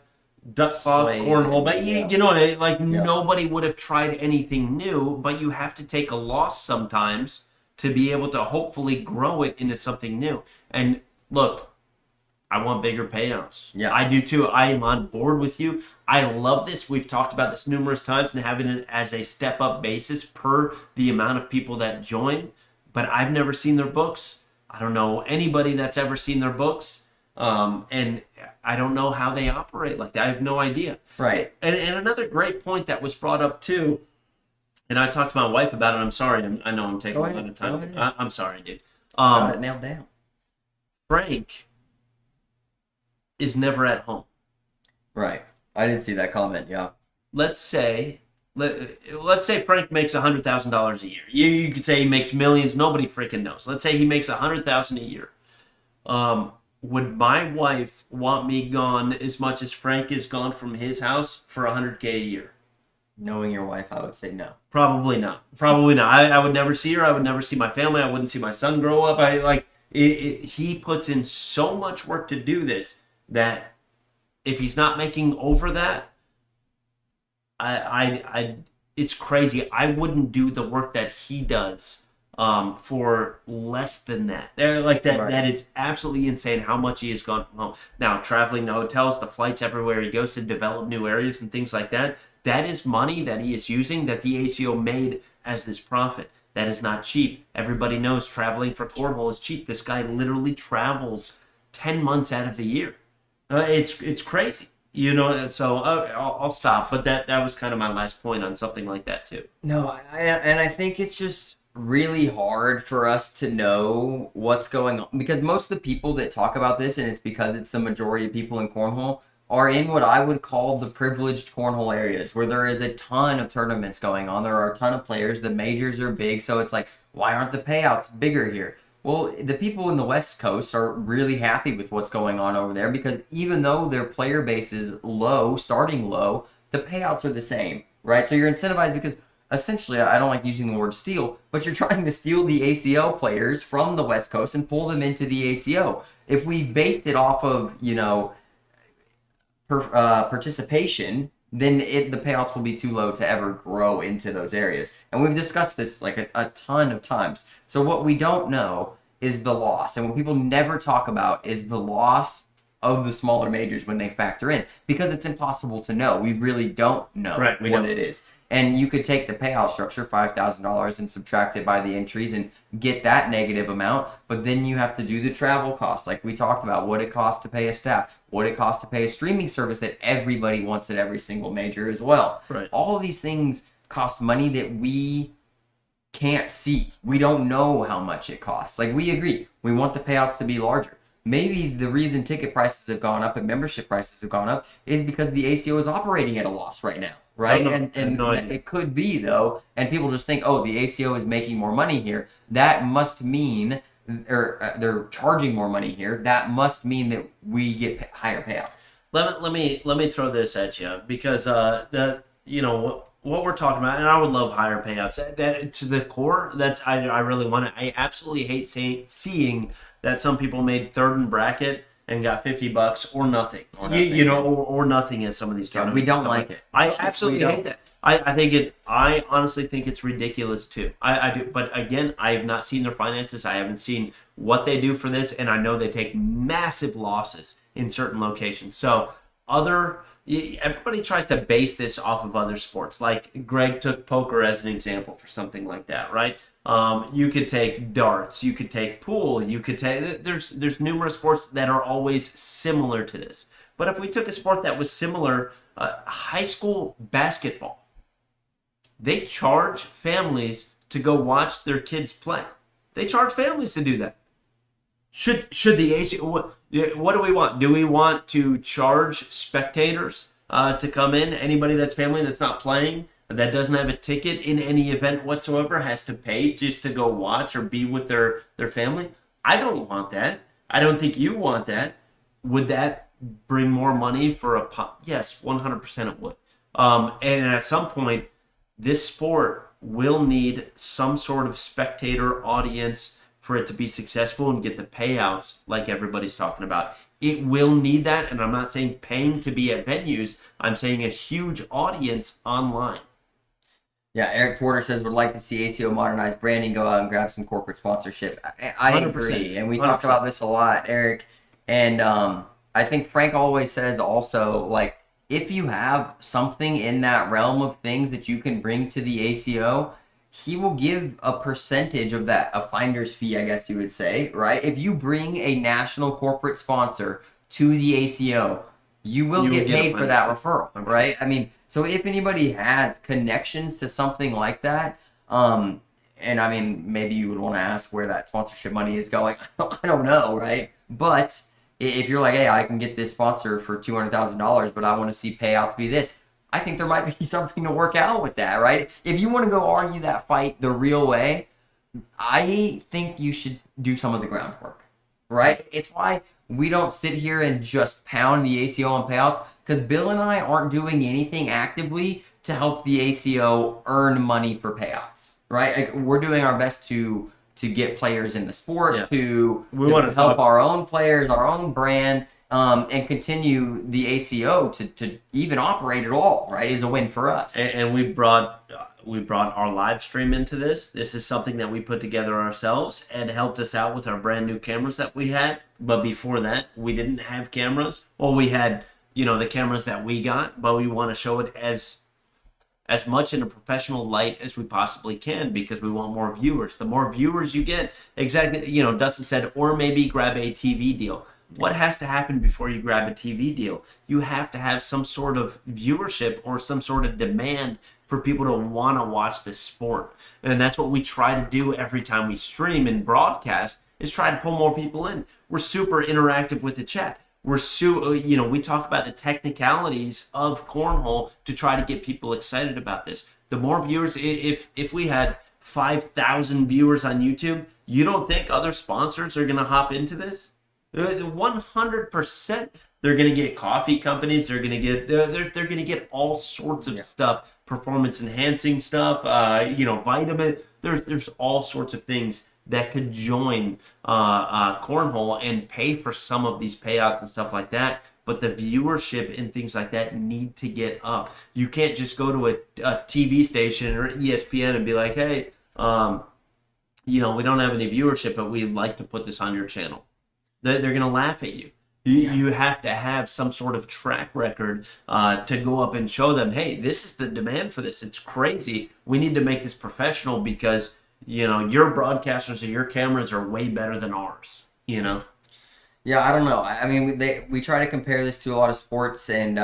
duck cloth, cornhole, but you know what I mean? Like, nobody would have tried anything new, but you have to take a loss sometimes to be able to hopefully grow it into something new. And look, I want bigger payouts. Yeah. I do too. I am on board with you. I love this. We've talked about this numerous times, and having it as a step-up basis per the amount of people that join. But I've never seen their books. I don't know anybody that's ever seen their books. And I don't know how they operate like that. I have no idea. Right. And another great point that was brought up too and I talked to my wife about it. I'm sorry. I know I'm taking Go a ahead, lot of time. go ahead. I'm sorry, dude. Got it nailed down. Frank is never at home. Right. I didn't see that comment. Yeah. Let's say let's say Frank makes $100,000 a year. You could say he makes millions. Nobody freaking knows. Let's say he makes $100,000 a year. Would my wife want me gone as much as Frank is gone from his house for $100K a year? Knowing your wife, I would say no. Probably not. Probably not. I would never see her. I would never see my family. I wouldn't see my son grow up. I like he puts in so much work to do this that if he's not making over that, I it's crazy. I wouldn't do the work that he does for less than that. Like that. Right. That is absolutely insane how much he has gone from home. Now traveling to hotels, the flights everywhere he goes to develop new areas and things like that. That is money that he is using that the ACO made as this profit. That is not cheap. Everybody knows traveling for cornhole is cheap. This guy literally travels 10 months out of the year. It's crazy. You know, so I'll stop. But that was kind of my last point on something like that too. No, and I think it's just really hard for us to know what's going on because most of the people that talk about this, and it's because it's the majority of people in cornhole, are in what I would call the privileged cornhole areas where there is a ton of tournaments going on. There are a ton of players. The majors are big, so it's like, why aren't the payouts bigger here? Well, the people in the West Coast are really happy with what's going on over there because even though their player base is low, starting low, the payouts are the same, right? So you're incentivized because essentially, I don't like using the word steal, but you're trying to steal the ACO players from the West Coast and pull them into the ACO. If we based it off of, participation, then the payouts will be too low to ever grow into those areas. And we've discussed this like a ton of times. So what we don't know is the loss. And what people never talk about is the loss of the smaller majors when they factor in. Because it's impossible to know. We really don't know what it is. And you could take the payout structure, $5,000, and subtract it by the entries and get that negative amount. But then you have to do the travel costs, like we talked about, what it costs to pay a staff, what it costs to pay a streaming service that everybody wants at every single major as well. Right. All of these things cost money that we can't see. We don't know how much it costs. Like, we agree. We want the payouts to be larger. Maybe the reason ticket prices have gone up and membership prices have gone up is because the ACO is operating at a loss right now, right? And it could be, though, and people just think, oh, the ACO is making more money here. That must mean, or they're charging more money here. That must mean that we get higher payouts. Let me throw this at you because what we're talking about, and I would love higher payouts. That to the core, I really want it. I absolutely hate seeing that some people made third in bracket and got $50 or nothing. Or nothing in some of these tournaments. We don't like it. I absolutely hate that. I honestly think it's ridiculous too. I do, but again, I have not seen their finances. I haven't seen what they do for this, and I know they take massive losses in certain locations. So everybody tries to base this off of other sports. Like Greg took poker as an example for something like that, right? You could take darts, you could take pool, you could take, there's numerous sports that are always similar to this. But if we took a sport that was similar, high school basketball, they charge families to go watch their kids play. They charge families to do that. Should the ACO, what do we want? Do we want to charge spectators to come in? Anybody that's family that's not playing, that doesn't have a ticket in any event whatsoever, has to pay just to go watch or be with their family? I don't want that. I don't think you want that. Would that bring more money for yes, 100% it would. And at some point, this sport will need some sort of spectator audience for it to be successful and get the payouts like everybody's talking about. It will need that, and I'm not saying paying to be at venues. I'm saying a huge audience online. Yeah, Eric Porter says, would like to see ACO modernize branding, go out and grab some corporate sponsorship. I agree, and we 100%. Talk about this a lot, Eric. And I think Frank always says also, like, if you have something in that realm of things that you can bring to the ACO, he will give a percentage of that, a finder's fee, I guess you would say, right? If you bring a national corporate sponsor to the ACO, you will get paid for that referral, Okay. right? I mean, so if anybody has connections to something like that, and I mean, maybe you would want to ask where that sponsorship money is going. I don't know, right? But if you're like, hey, I can get this sponsor for $200,000, but I want to see payouts be this, I think there might be something to work out with that, right? If you want to go argue that fight the real way, I think you should do some of the groundwork, right? It's why we don't sit here and just pound the ACO and payouts, because Bill and I aren't doing anything actively to help the ACO earn money for payouts, right? Like, we're doing our best to get players in the sport, to help our own players, our own brand, and continue the ACO to even operate at all, right, is a win for us. And we brought our live stream into this. This is something that we put together ourselves and helped us out with our brand new cameras that we had. But before that, we didn't have cameras. Well, we had, the cameras that we got, but we want to show it as much in a professional light as we possibly can, because we want more viewers. The more viewers you get, exactly, Dustin said, or maybe grab a TV deal. What has to happen before you grab a TV deal? You have to have some sort of viewership or some sort of demand for people to want to watch this sport. And that's what we try to do every time we stream and broadcast, is try to pull more people in. We're super interactive with the chat. We talk about the technicalities of cornhole to try to get people excited about this. The more viewers, if we had 5,000 viewers on YouTube, you don't think other sponsors are going to hop into this? 100%. They're going to get coffee companies. They're going to get they're going to get all sorts of stuff, performance enhancing stuff. Vitamin. There's all sorts of things that could join cornhole and pay for some of these payouts and stuff like that. But the viewership and things like that need to get up. You can't just go to a TV station or ESPN and be like, hey, we don't have any viewership, but we'd like to put this on your channel. They're going to laugh at you. You have to have some sort of track record to go up and show them, hey, this is the demand for this. It's crazy. We need to make this professional because, your broadcasters or your cameras are way better than ours, Yeah, I don't know. I mean, we try to compare this to a lot of sports, and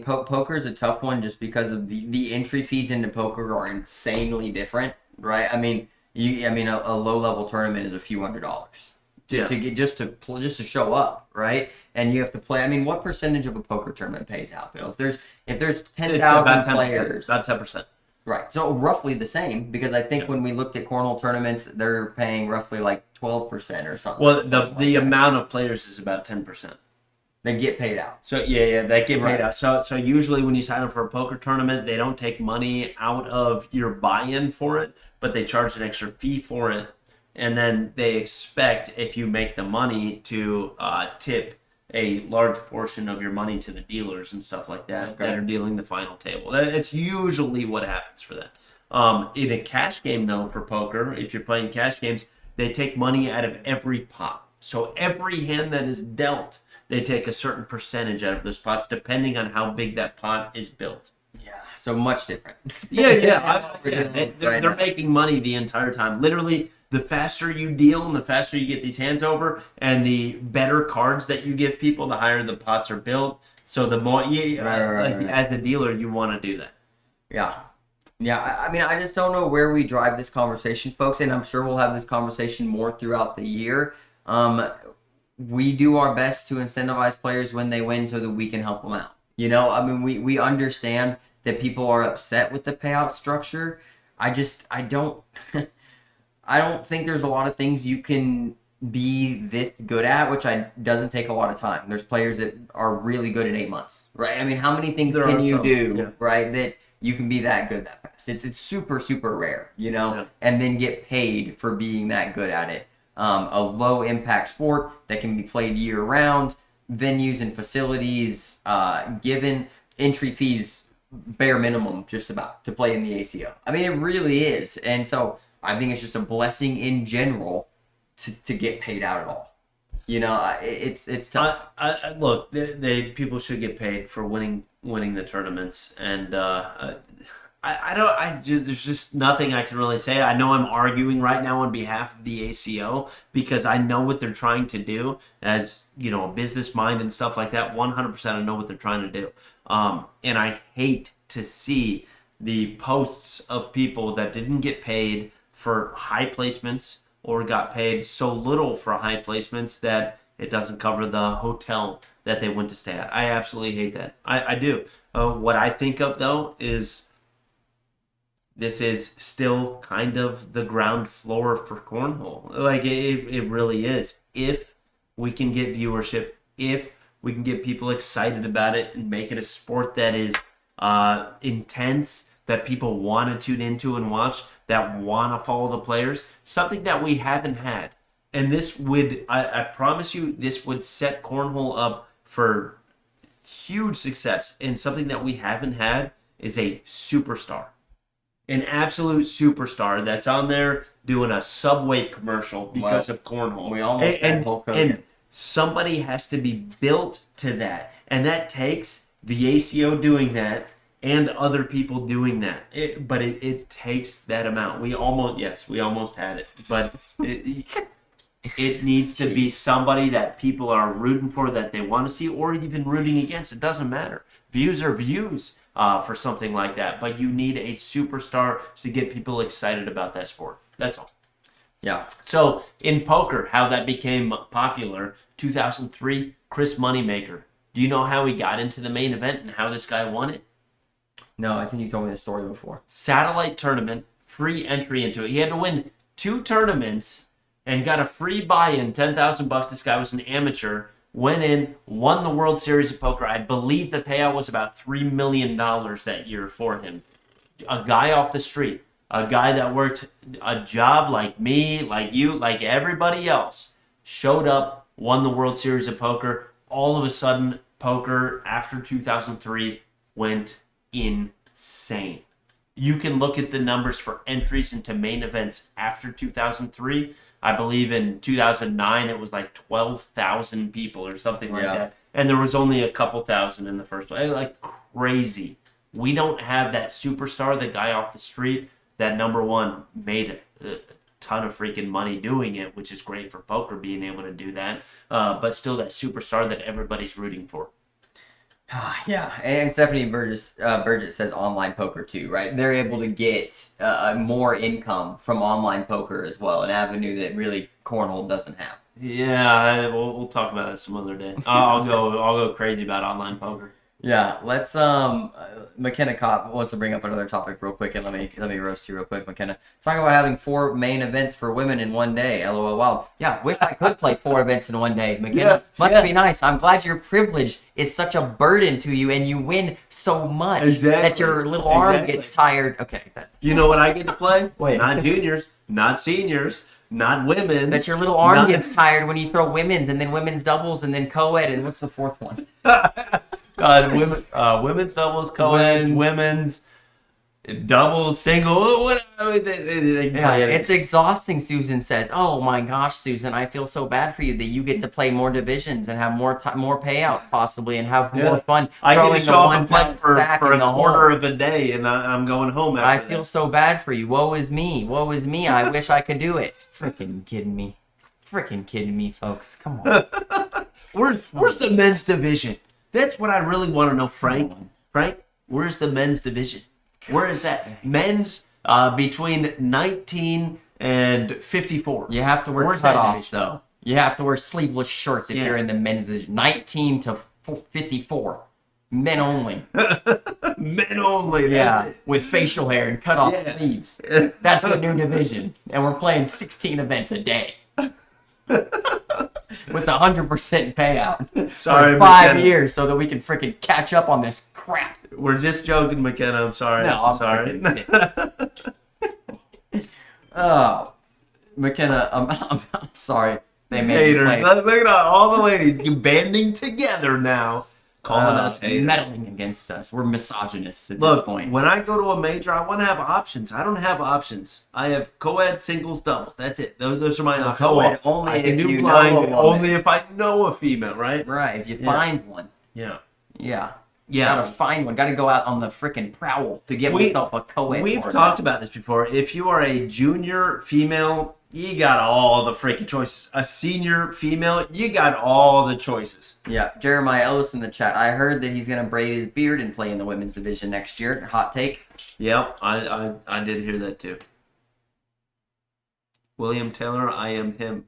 poker is a tough one just because of the entry fees into poker are insanely different, right? I mean, a low-level tournament is a few $100s. To get just to show up, right? And you have to play. I mean, what percentage of a poker tournament pays out, Bill? If there's 10,000 players, about 10%. Right. So roughly the same, because I think when we looked at cornhole tournaments, they're paying roughly like 12% or something. Well, the amount of players is about 10%. They get paid out. So they get paid out. So usually when you sign up for a poker tournament, they don't take money out of your buy-in for it, but they charge an extra fee for it. And then they expect, if you make the money, to tip a large portion of your money to the dealers and stuff like that that are dealing the final table. That's usually what happens for that. In a cash game, though, for poker, if you're playing cash games, they take money out of every pot. So every hand that is dealt, they take a certain percentage out of those pots, depending on how big that pot is built. Yeah, so much different. They're making money the entire time. Literally, the faster you deal and the faster you get these hands over, and the better cards that you give people, the higher the pots are built. So the more, as a dealer, you want to do that. Yeah. I mean, I just don't know where we drive this conversation, folks, and I'm sure we'll have this conversation more throughout the year. We do our best to incentivize players when they win so that we can help them out. We understand that people are upset with the payout structure. I don't think there's a lot of things you can be this good at, which doesn't take a lot of time. There's players that are really good in 8 months, right? I mean, how many things can you do, right, that you can be that good that fast? It's super, super rare, and then get paid for being that good at it. A low-impact sport that can be played year-round, venues and facilities given, entry fees bare minimum just about to play in the ACO. I mean, it really is. And so I think it's just a blessing in general to get paid out at all. It's tough. Look, people should get paid for winning the tournaments, and there's just nothing I can really say. I know I'm arguing right now on behalf of the ACO because I know what they're trying to do as, a business mind and stuff like that. 100% I know what they're trying to do. And I hate to see the posts of people that didn't get paid for high placements or got paid so little for high placements that it doesn't cover the hotel that they went to stay at. I absolutely hate that. I do. What I think of, though, is this is still kind of the ground floor for cornhole. Like, it really is. If we can get viewership, if we can get people excited about it and make it a sport that is intense, that people want to tune into and watch, that want to follow the players, something that we haven't had. And this would, I promise you, this would set cornhole up for huge success. And something that we haven't had is a superstar. An absolute superstar that's on there doing a Subway commercial because of cornhole. We almost had Hulk Hogan. And somebody has to be built to that. And that takes the ACO doing that and other people doing that. But it takes that amount. We almost had it. But it needs to be somebody that people are rooting for, that they want to see, or even rooting against. It doesn't matter. Views are views for something like that. But you need a superstar to get people excited about that sport. That's all. Yeah. So in poker, how that became popular, 2003, Chris Moneymaker. Do you know how he got into the main event and how this guy won it? No, I think you told me the story before. Satellite tournament, free entry into it. He had to win 2 tournaments and got a free buy-in, $10,000. This guy was an amateur, went in, won the World Series of Poker. I believe the payout was about $3 million that year for him. A guy off the street, a guy that worked a job like me, like you, like everybody else, showed up, won the World Series of Poker. All of a sudden, poker after 2003 went insane. You can look at the numbers for entries into main events after 2003. I believe in 2009 it was like 12,000 people or something like that. And there was only a couple thousand in the first one. Like crazy. We don't have that superstar, the guy off the street that, number one, made a ton of freaking money doing it, which is great for poker being able to do that. But still that superstar that everybody's rooting for. Yeah, and Stephanie Burgess says online poker too, right? They're able to get more income from online poker as well, an avenue that really cornhole doesn't have. Yeah, we'll talk about that some other day. I'll go crazy about online poker. Yeah, let's McKenna Kopp wants to bring up another topic real quick, and let me roast you real quick, McKenna. Talk about having 4 main events for women in one day. LOL. Wild. Yeah, wish I could play 4 events in one day. McKenna, must be nice. I'm glad your privilege is such a burden to you, and you win so much that your little arm gets tired. Okay. You know what I get to play? Wait. Not juniors, not seniors, not women's. That your little arm gets tired when you throw women's, and then women's doubles, and then co-ed, and what's the 4th one? Women's doubles, co-eds, women's doubles, single, whatever. It's exhausting, Susan says. Oh my gosh, Susan, I feel so bad for you that you get to play more divisions and have more payouts possibly and have more fun. I get to show up and play for a quarter of a day and I'm going home after I feel so bad for you. Woe is me. Woe is me. I wish I could do it. Freaking kidding me. Freaking kidding me, folks. Come on. Where's the men's division? That's what I really want to know, Frank. Frank, where's the men's division? Where is that? Men's between 19 and 54. You have to wear cutoffs, though. You have to wear sleeveless shirts if you're in the men's division. 19 to 54. Men only. Men only. Yeah, with facial hair and cut off sleeves. That's the new division. And we're playing 16 events a day. With 100% payout. Sorry, for 5 McKenna. years so that we can freaking catch up on this crap. We're just joking, McKenna. I'm sorry. No, I'm sorry. Oh, McKenna, I'm sorry. They made haters. me play. Look at all the ladies banding together now, calling us haters. Meddling against us. We're misogynists at this point. When I go to a major, I want to have options. I don't have options. I have co-ed, singles, doubles. That's it. Those are my options. Co-ed only if you blind, know a woman. only if I know a female, right? Right, if you find one. Yeah. Yeah. Yeah. Gotta find one. Gotta go out on the freaking prowl to get myself a co-ed We've partner. talked about this before. If you are a junior female, you got all the freaking choices. A senior female, you got all the choices. Yeah, Jeremiah Ellis in the chat. I heard that he's gonna braid his beard and play in the women's division next year. Hot take. Yep, I did hear that too. William Taylor, I am him.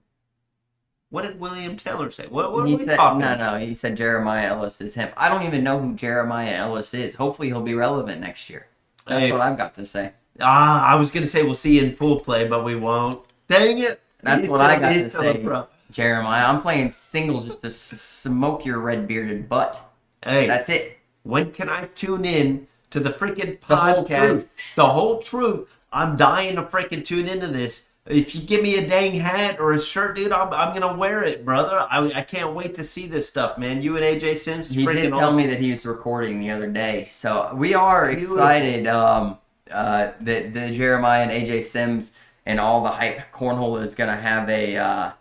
What did William Taylor say? What He are we said, talking? no, he said Jeremiah Ellis is him. I don't even know who Jeremiah Ellis is. Hopefully he'll be relevant next year. That's what I've got to say. I was going to say we'll see you in pool play, but we won't. Dang it. That's what I got to say. Jeremiah, I'm playing singles just to smoke your red-bearded butt. Hey. That's it. When can I tune in to the freaking The whole podcast? truth. The whole truth. I'm dying to freaking tune into this. If you give me a dang hat or a shirt, dude, I'm going to wear it, brother. I can't wait to see this stuff, man. You and AJ Sims is He freaking did tell awesome. me that he was recording the other day. So we are excited that Jeremiah and AJ Sims and all the hype Cornhole is going to have a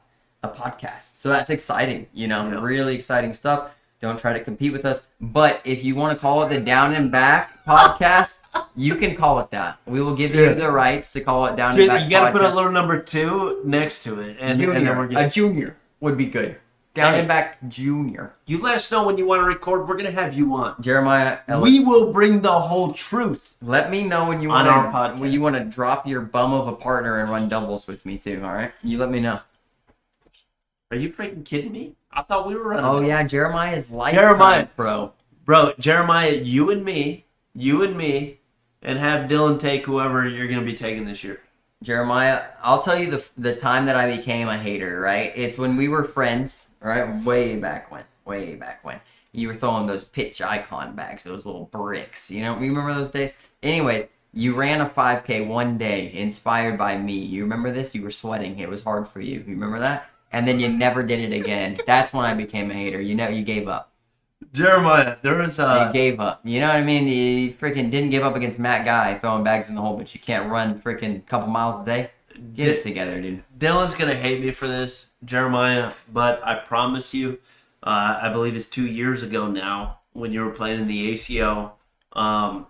podcast. So that's exciting, really exciting stuff. Don't try to compete with us. But if you want to call it the Down and Back podcast, you can call it that. We will give you the rights to call it Down and Back podcast. You got to put a little number 2 next to it. And then we're A junior would be good. Down and Back Junior. You let us know when you want to record. We're going to have you on. Jeremiah Ellis. We will bring the whole truth. Let me know when you on want our podcast. When you want to drop your bum of a partner and run doubles with me too. All right, you let me know. Are you freaking kidding me? I thought we were running. Oh yeah, Jeremiah's lifetime pro. Bro, Jeremiah, you and me, and have Dylan take whoever you're going to be taking this year. Jeremiah, I'll tell you the time that I became a hater. Right, it's when we were friends. Right, way back when. You were throwing those pitch icon bags, those little bricks. You remember those days? Anyways, you ran a 5K one day inspired by me. You remember this? You were sweating. It was hard for you. You remember that? And then you never did it again. That's when I became a hater. You gave up. Jeremiah, there was You gave up. You know what I mean? You freaking didn't give up against Matt Guy throwing bags in the hole, but you can't run freaking a couple miles a day. Get it together, dude. Dylan's going to hate me for this, Jeremiah, but I promise you, I believe it's 2 years ago now when you were playing in the ACO. I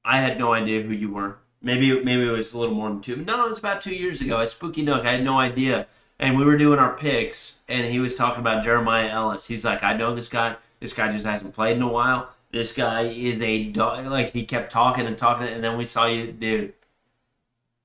had no idea who you were. Maybe it was a little more than 2. No, it was about 2 years ago. At Spooky Nook, I had no idea. And we were doing our picks, and he was talking about Jeremiah Ellis. He's like, I know this guy. This guy just hasn't played in a while. This guy is a dog. Like, he kept talking, and then we saw you, dude.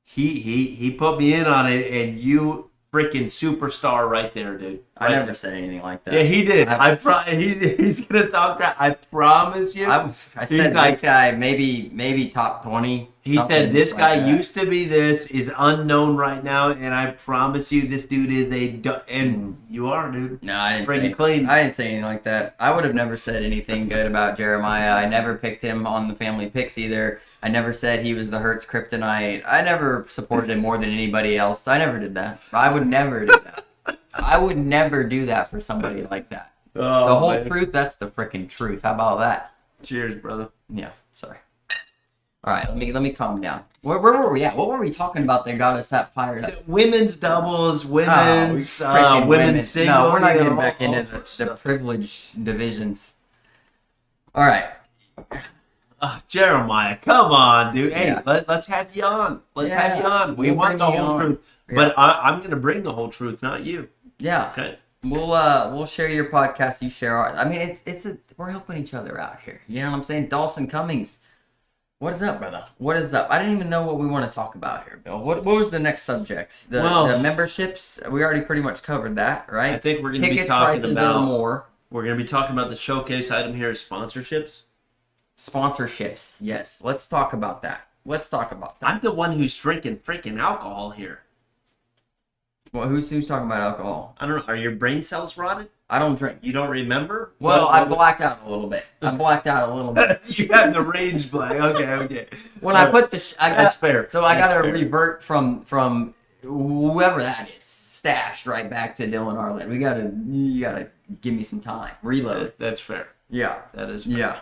He put me in on it, and you freaking superstar right there, dude. I never said anything like that. Yeah, he did. He's gonna talk crap. I promise you. I said this guy maybe top 20. He said this guy used to be this, is unknown right now, and I promise you, this dude is and you are, dude. No, I didn't Freaking say clean. I didn't say anything like that. I would have never said anything good about Jeremiah. I never picked him on the family picks either. I never said he was the Hertz kryptonite. I never supported him more than anybody else. I never did that. I would never do that. I would never do that for somebody like that. Oh, the whole truth, that's the freaking truth. How about that? Cheers, brother. Yeah, sorry. All right, let me calm down. Where were we at? What were we talking about that got us that fired up? Women's doubles, women's singles. No, we're not getting back into the stuff. privileged divisions. All right. Jeremiah, come on, dude. Hey, Yeah. let's have you on. Let's have you on. We We'll want the bring you whole on. truth. Yeah. But I'm going to bring the whole truth, not you. Yeah. Okay? We'll share your podcast. You share ours. I mean, we're helping each other out here. You know what I'm saying? Dawson Cummings. What is up, brother? What is up? I didn't even know what we want to talk about here, Bill. What was the next subject? The memberships. We already pretty much covered that, right? I think we're going to be Ticket talking prices about are more. We're going to be talking about the showcase item here is sponsorships. Sponsorships. Yes. Let's talk about that. I'm the one who's drinking freaking alcohol here. Well, who's talking about alcohol? I don't know. Are your brain cells rotted? I don't drink. You don't remember? Well, I blacked out a little bit. You have the range black. Okay. When I put that's fair. So I That's got to fair. revert from whoever that is, stashed right back to Dylan Arlen. You gotta give me some time. Reload. That's fair. Yeah. That is fair. Yeah.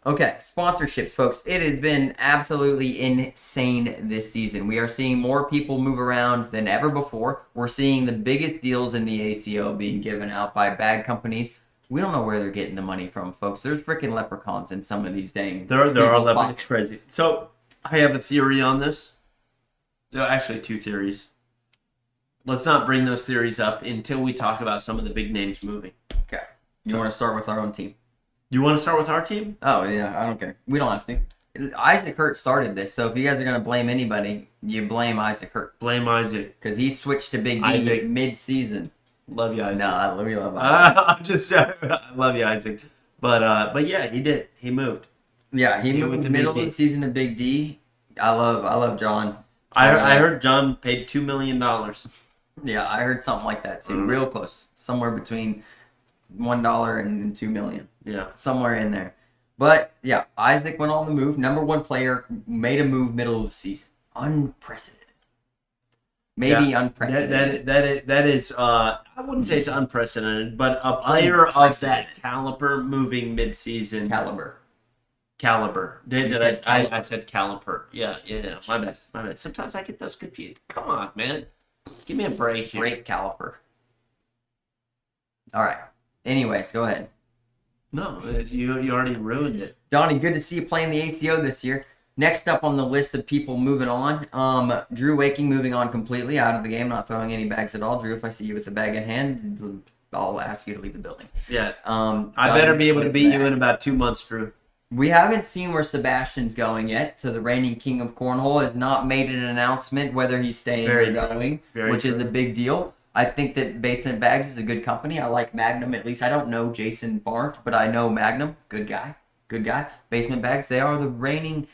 Okay, sponsorships, folks. It has been absolutely insane this season. We are seeing more people move around than ever before. We're seeing the biggest deals in the ACO being given out by bag companies. We don't know where they're getting the money from, folks. There's freaking leprechauns in some of these dang. There are people's leprechauns. pockets. It's crazy. So I have a theory on this. There are actually 2 theories. Let's not bring those theories up until we talk about some of the big names moving. Okay. You want to start with our own team? You want to start with our team? Oh, yeah. I don't care. We don't have to. Isaac Hurt started this, so if you guys are going to blame anybody, you blame Isaac Hurt. Blame Isaac. Because he switched to Big D Isaac. mid-season. Love you, Isaac. No, I love you, Isaac. I'm just I love you, Isaac. But yeah, he did. He moved. Yeah, he went moved to middle Big of D. the season to Big D. I love John. I heard John paid $2 million. Yeah, I heard something like that too. Real close. Somewhere between $1 and $2 million. Yeah. Somewhere in there. But yeah, Isaac went on the move. Number 1 player made a move middle of the season. Unprecedented. Maybe unprecedented. That is I wouldn't say it's unprecedented, but a player of that caliber moving mid-season. Caliber. I said caliper. Yeah. My bad. Sometimes I get those confused. Come on, man. Give me a break here. Great caliper. All right. Anyways, go ahead. No, you already ruined it. Donnie, good to see you playing the ACO this year. Next up on the list of people moving on, Drew Waking moving on completely out of the game, not throwing any bags at all. Drew, if I see you with a bag in hand, I'll ask you to leave the building. Yeah. I better be able to beat you in about 2 months, Drew. We haven't seen where Sebastian's going yet, so the reigning king of Cornhole has not made an announcement whether he's staying or going, which is a big deal. I think that Basement Bags is a good company. I like Magnum, at least. I don't know Jason Barnt, but I know Magnum. Good guy. Basement Bags, they are the reigning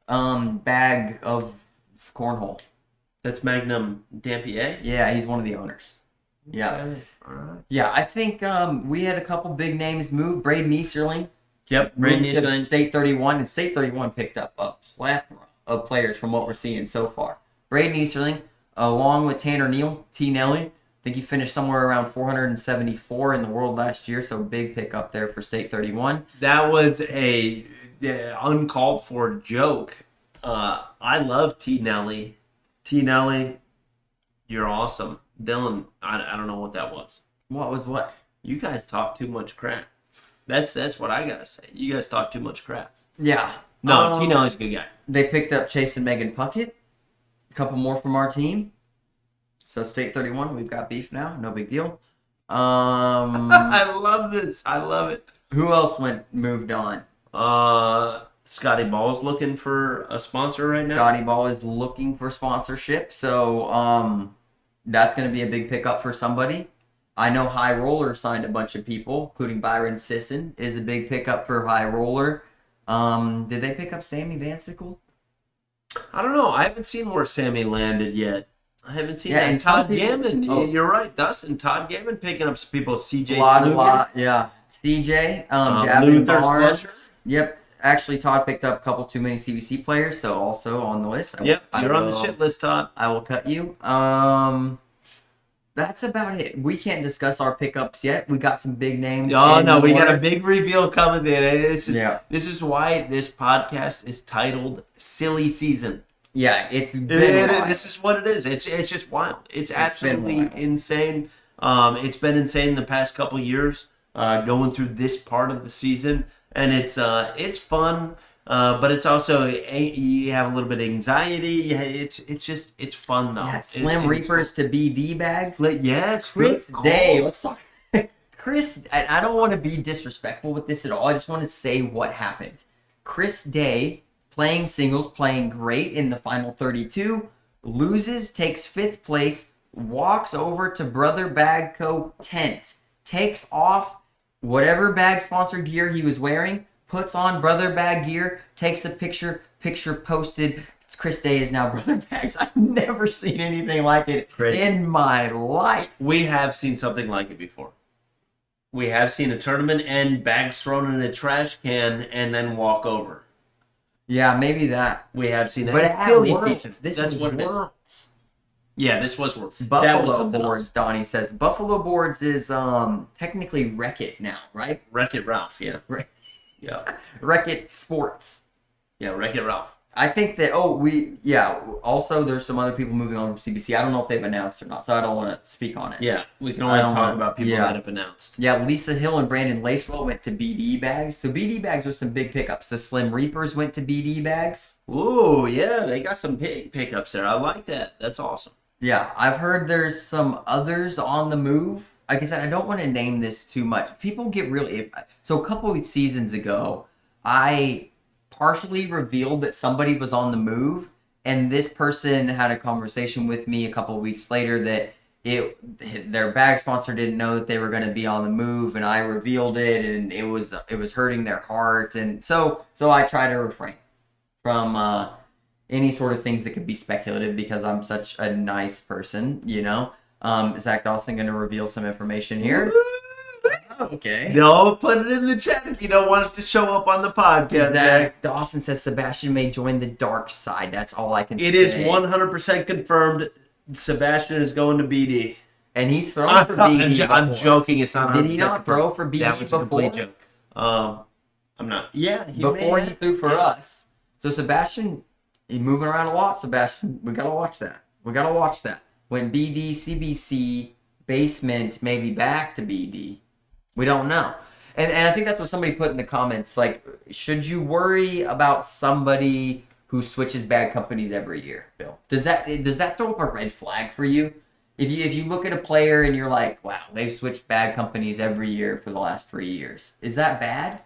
bag of Cornhole. That's Magnum Dampier? Yeah, he's one of the owners. Yeah. Okay. All right. Yeah, I think we had a couple big names move. Braden Easterling. Yep, Moved to State 31, and State 31 picked up a plethora of players from what we're seeing so far. Braden Easterling, along with Tanner Neal, T. Nelly. I think he finished somewhere around 474 in the world last year, so big pick up there for State 31. That was a uncalled for joke. I love T. Nelly. T. Nelly, you're awesome. Dylan, I don't know what that was. What was what? You guys talk too much crap. That's what I gotta say. You guys talk too much crap. Yeah. No, T. Nelly's a good guy. They picked up Chase and Megan Puckett. A couple more from our team. So State 31, we've got beef now. No big deal. I love this. I love it. Who else moved on? Scotty Ball's looking for a sponsor right now. Scotty Ball is looking for sponsorship, so that's going to be a big pickup for somebody. I know High Roller signed a bunch of people, including Byron Sisson is a big pickup for High Roller. Did they pick up Sammy Vansickle? I don't know. I haven't seen where Sammy landed yet. I haven't seen that. And And Todd some people- Gammon. Oh. You're right, Dustin. Todd Gammon picking up some people. CJ Yeah. CJ, Davin Luther's Barnes. Pleasure. Yep. Actually, Todd picked up a couple too many CBC players, so also on the list. Yep, you're on the shit list, Todd. I will cut you. That's about it. We can't discuss our pickups yet. We got some big names. Oh in no, the we got a works. big reveal coming today. This is why this podcast is titled "Silly Season." Yeah, it's been wild. This is what it is. It's just wild. It's been absolutely wild. insane. It's been insane the past couple years, going through this part of the season, and it's fun. But it's also you have a little bit of anxiety. It's fun though. Yeah, Slim Reapers to BD bags. Yeah, it's Chris good Day. call. Let's talk. Chris, I don't want to be disrespectful with this at all. I just want to say what happened. Chris Day, playing singles, playing great in the final 32, loses, takes 5th place, walks over to Brother Bag Co. tent, takes off whatever bag sponsor gear he was wearing, puts on Brother Bag gear, takes a picture posted. Chris Day is now Brother Bags. I've never seen anything like it in my life. We have seen something like it before. We have seen a tournament end, bags thrown in a trash can, and then walk over. Yeah, maybe that. We have seen that. But it had Philly Worlds. season. This That's was what it is. Worlds. Yeah, this was Worlds. That was Buffalo something Boards, else. Donnie says. Buffalo Boards is technically Wreck-It now, right? Wreck-It Ralph, yeah. Re- Yeah. Wreck-It Sports. Yeah, Wreck-It Ralph. I think that also there's some other people moving on from CBC. I don't know if they've announced or not, so I don't want to speak on it. Yeah, we can only talk about people that have announced. Yeah, Lisa Hill and Brandon Lacewell went to BD Bags. So BD Bags with some big pickups. The Slim Reapers went to BD Bags. Ooh, yeah, they got some big pickups there. I like that. That's awesome. Yeah, I've heard there's some others on the move. Like I said, I don't want to name this too much. People get really... So a couple of seasons ago, I partially revealed that somebody was on the move, and this person had a conversation with me a couple of weeks later that their bag sponsor didn't know that they were going to be on the move, and I revealed it, and it was hurting their heart, and so I try to refrain from any sort of things that could be speculative because I'm such a nice person, you know. Zach Dawson going to reveal some information here. Okay. No, put it in the chat if you don't want it to show up on the podcast. Zach Dawson says Sebastian may join the dark side. That's all I can say. It is 100% confirmed. Sebastian is going to BD. And he's thrown for BD I'm joking. It's not 100% Did he not throw for BD That was before? a complete joke. I'm not. Yeah, before he threw for us. So Sebastian, he's moving around a lot, Sebastian. We got to watch that. When BD, CBC, basement, maybe back to BD. We don't know. And I think that's what somebody put in the comments. Like, should you worry about somebody who switches bag companies every year, Bill? Does that throw up a red flag for you? If you look at a player and you're like, wow, they've switched bag companies every year for the last 3 years. Is that bad?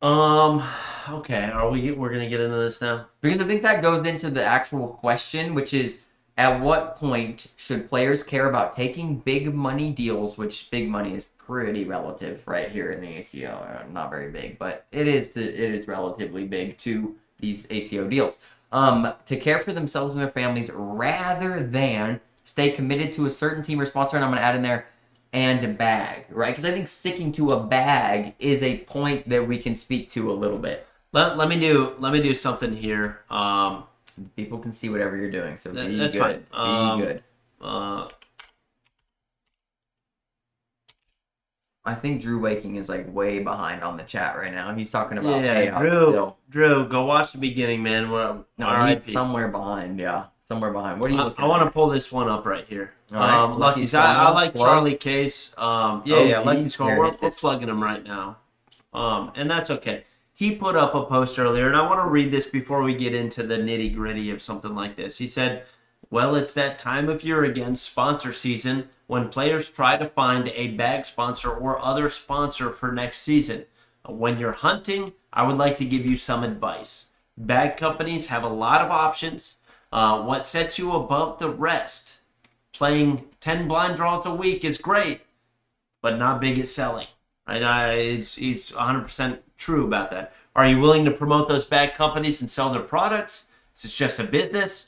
Okay. We're gonna get into this now? Because I think that goes into the actual question, which is, at what point should players care about taking big money deals, which big money is pretty relative right here in the ACO. Not very big, but it is relatively big to these ACO deals. To care for themselves and their families rather than stay committed to a certain team or sponsor, and I'm going to add in there, and a bag, right? Because I think sticking to a bag is a point that we can speak to a little bit. Let me do something here. People can see whatever you're doing, so be that's good. Fine. Be good. I think Drew Waking is like way behind on the chat right now. He's talking about Drew, go watch the beginning, man. He's somewhere behind. Yeah, somewhere behind. What are you looking? I want to pull this one up right here. All right. Lucky's. I like Charlie Case. Lucky's going. We're plugging him right now, and that's okay. He put up a post earlier, and I want to read this before we get into the nitty gritty of something like this. He said, "Well, it's that time of year again, sponsor season, when players try to find a bag sponsor or other sponsor for next season. When you're hunting, I would like to give you some advice. Bag companies have a lot of options. What sets you above the rest? Playing 10 blind draws a week is great, but not big at selling." Right? He's 100% true about that. Are you willing to promote those bag companies and sell their products? This is just a business.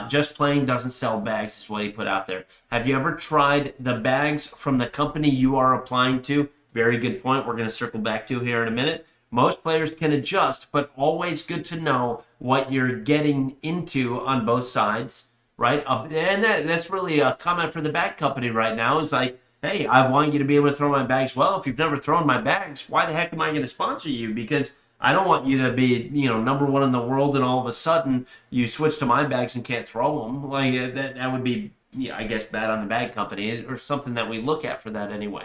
Just playing doesn't sell bags is what he put out there. Have you ever tried the bags from the company you are applying to? Very good point. We're going to circle back to here in a minute. Most players can adjust, but always good to know what you're getting into on both sides, right? And that's really a comment for the bag company right now. Is like, hey, I want you to be able to throw my bags. Well, if you've never thrown my bags, why the heck am I going to sponsor you? Because I don't want you to be, number one in the world, and all of a sudden you switch to my bags and can't throw them. Like that would be, I guess, bad on the bag company, or something that we look at for that anyway.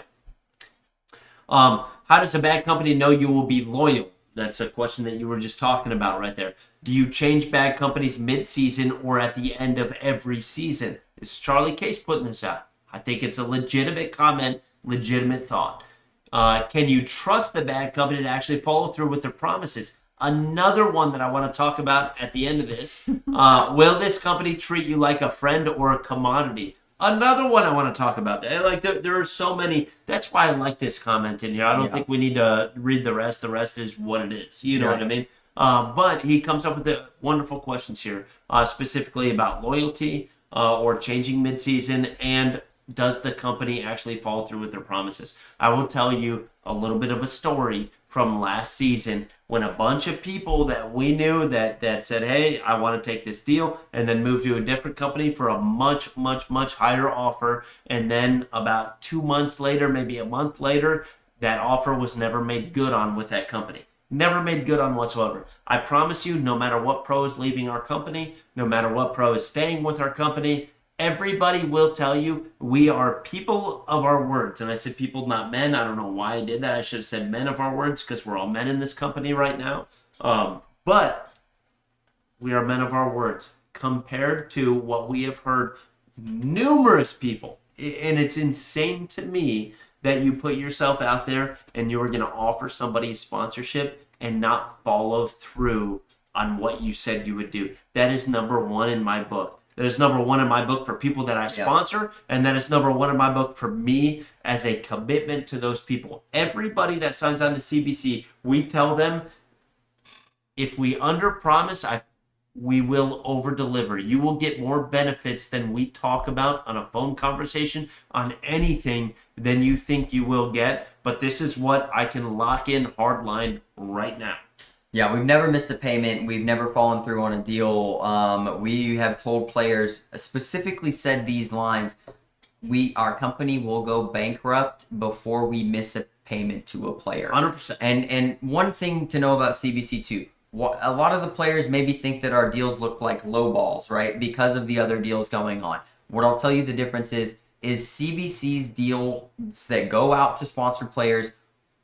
How does a bag company know you will be loyal? That's a question that you were just talking about right there. Do you change bag companies mid-season or at the end of every season? This is Charlie Case putting this out. I think it's a legitimate comment, legitimate thought. Can you trust the bag company to actually follow through with their promises? Another one that I want to talk about at the end of this. Will this company treat you like a friend or a commodity? Another one I want to talk about. Like there are so many. That's why I like this comment in here. I don't think we need to read the rest. The rest is what it is. You know what I mean? But he comes up with the wonderful questions here, specifically about loyalty or changing midseason, and does the company actually follow through with their promises? I will tell you a little bit of a story from last season when a bunch of people that we knew that said, hey, I want to take this deal, and then moved to a different company for a much, much, much higher offer. And then about 2 months later, maybe a month later, that offer was never made good on with that company. never made good on whatsoever. I promise you, no matter what pro is leaving our company, no matter what pro is staying with our company, everybody will tell you we are people of our words. And I said people, not men. I don't know why I did that. I should have said men of our words because we're all men in this company right now. But we are men of our words compared to what we have heard numerous people. And it's insane to me that you put yourself out there and you're going to offer somebody a sponsorship and not follow through on what you said you would do. That is number one in my book. That is number one in my book for people that I sponsor, and that is number one in my book for me as a commitment to those people. Everybody that signs on to CBC, we tell them, if we under-promise, we will over-deliver. You will get more benefits than we talk about on a phone conversation on anything than you think you will get. But this is what I can lock in hard line right now. Yeah, we've never missed a payment. We've never fallen through on a deal. We have told players, specifically said these lines, our company will go bankrupt before we miss a payment to a player. 100%. And one thing to know about CBC too, a lot of the players maybe think that our deals look like low balls, right? Because of the other deals going on. What I'll tell you the difference is CBC's deals that go out to sponsor players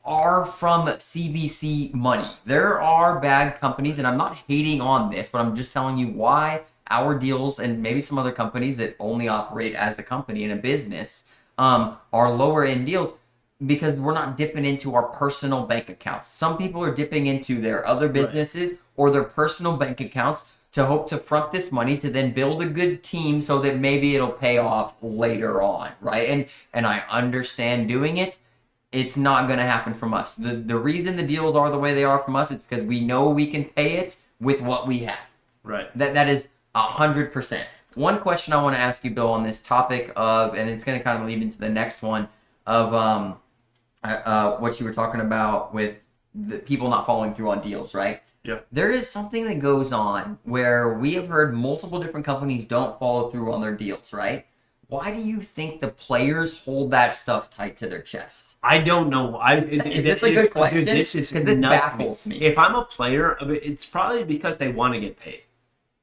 are from CBC money. There are bad companies, and I'm not hating on this, but I'm just telling you why our deals and maybe some other companies that only operate as a company in a business are lower end deals, because we're not dipping into our personal bank accounts. Some people are dipping into their other businesses or their personal bank accounts to hope to front this money to then build a good team so that maybe it'll pay off later on, right? And I understand doing it. It's not going to happen from us. The reason the deals are the way they are from us is because we know we can pay it with what we have. Right. That is 100%. One question I want to ask you, Bill, on this topic of, and it's going to kind of lead into the next one, of what you were talking about with the people not following through on deals, right? Yeah. There is something that goes on where we have heard multiple different companies don't follow through on their deals, right? Why do you think the players hold that stuff tight to their chests? I don't know. Is this a good question? Dude, this is because this nuts baffles me. If I'm a player, it's probably because they want to get paid.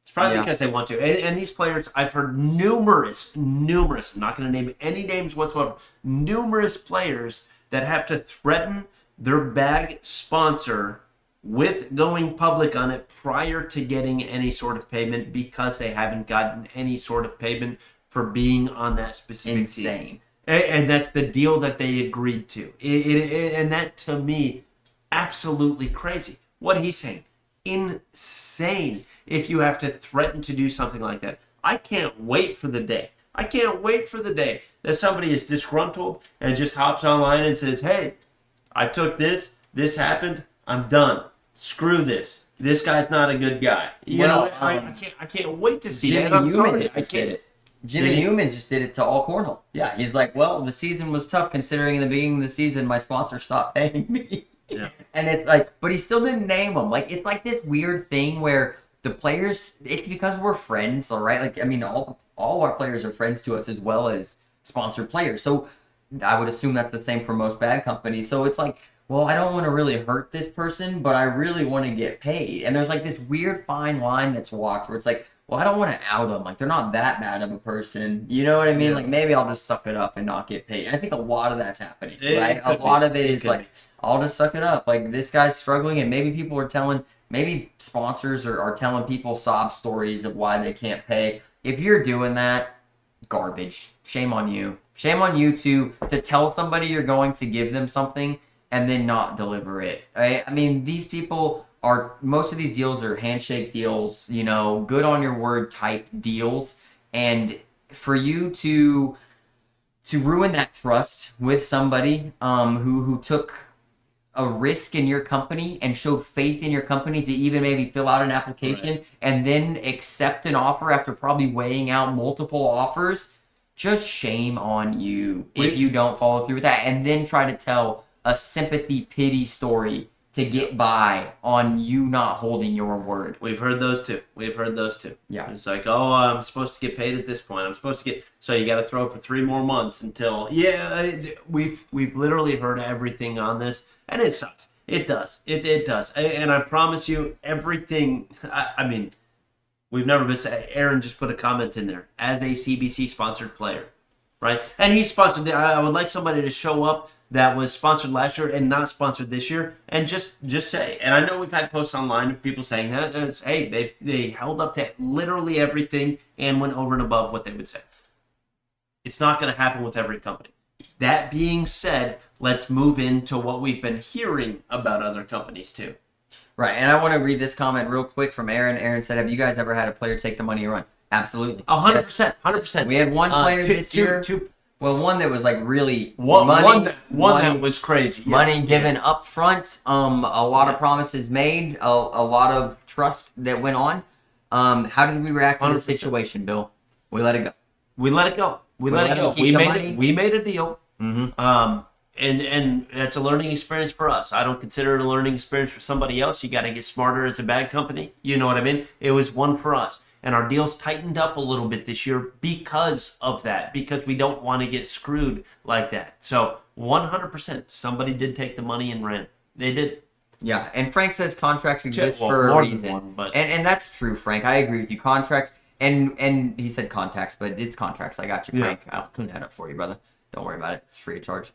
It's probably because they want to. And these players, I've heard numerous, I'm not going to name any names whatsoever, numerous players that have to threaten their bag sponsor with going public on it prior to getting any sort of payment because they haven't gotten any sort of payment for being on that specific team. And that's the deal that they agreed to. And that, to me, absolutely crazy. What he's saying, insane if you have to threaten to do something like that. I can't wait for the day. That somebody is disgruntled and just hops online and says, hey, I took this happened, I'm done. Screw this. This guy's not a good guy. I can't wait to see that. I'm sorry. I can't. Jimmy Humans just did it to all Cornhole. Yeah, he's like, well, the season was tough considering in the beginning of the season my sponsor stopped paying me. Yeah. And it's like, but he still didn't name them. Like, it's like this weird thing where the players, it's because we're friends, all right? Like, I mean, all our players are friends to us as well as sponsored players. So I would assume that's the same for most bad companies. So it's like, well, I don't want to really hurt this person, but I really want to get paid. And there's like this weird fine line that's walked where it's like, well, I don't want to out them. Like, they're not that bad of a person. You know what I mean? Yeah. Like, maybe I'll just suck it up and not get paid. And I think a lot of that's happening, right? A lot of it is like, I'll just suck it up. Like, this guy's struggling, and maybe people are telling, maybe sponsors are telling people sob stories of why they can't pay. If you're doing that, garbage. Shame on you. Shame on you to tell somebody you're going to give them something and then not deliver it, right? I mean, these people most of these deals are handshake deals, you know, good on your word type deals. And for you to ruin that trust with somebody who took a risk in your company and showed faith in your company to even maybe fill out an application and then accept an offer after probably weighing out multiple offers, just shame on you if you don't follow through with that and then try to tell a sympathy pity story to get by on you not holding your word. We've heard those too. Yeah. It's like, oh, I'm supposed to get paid at this point. So you got to throw it for 3 more months until, we've literally heard everything on this, and it sucks. It does. It does. And I promise you, everything. I mean, we've never been. Aaron just put a comment in there as a CBC sponsored player, right? And he's sponsored. I would like somebody to show up that was sponsored last year and not sponsored this year, and just say. And I know we've had posts online of people saying that. Hey, they held up to literally everything and went over and above what they would say. It's not going to happen with every company. That being said, let's move into what we've been hearing about other companies too. Right, and I want to read this comment real quick from Aaron. Aaron said, have you guys ever had a player take the money and run? Absolutely. 100%. 100%. We had one player this year. Well, one that was like really one money that was crazy. Money given up front, a lot of promises made, a lot of trust that went on. How did we react to this situation, Bill? We let it go. We let it go. We made a deal. Mm-hmm. And it's a learning experience for us. I don't consider it a learning experience for somebody else. You got to get smarter as a bag company. You know what I mean? It was one for us. And our deals tightened up a little bit this year because of that, because we don't want to get screwed like that. So 100%, somebody did take the money and ran. They did. Yeah, and Frank says contracts exist for a reason. And that's true, Frank. I agree with you. Contracts, and he said contacts, but it's contracts. I got you, Frank. I'll clean that up for you, brother. Don't worry about it. It's free of charge.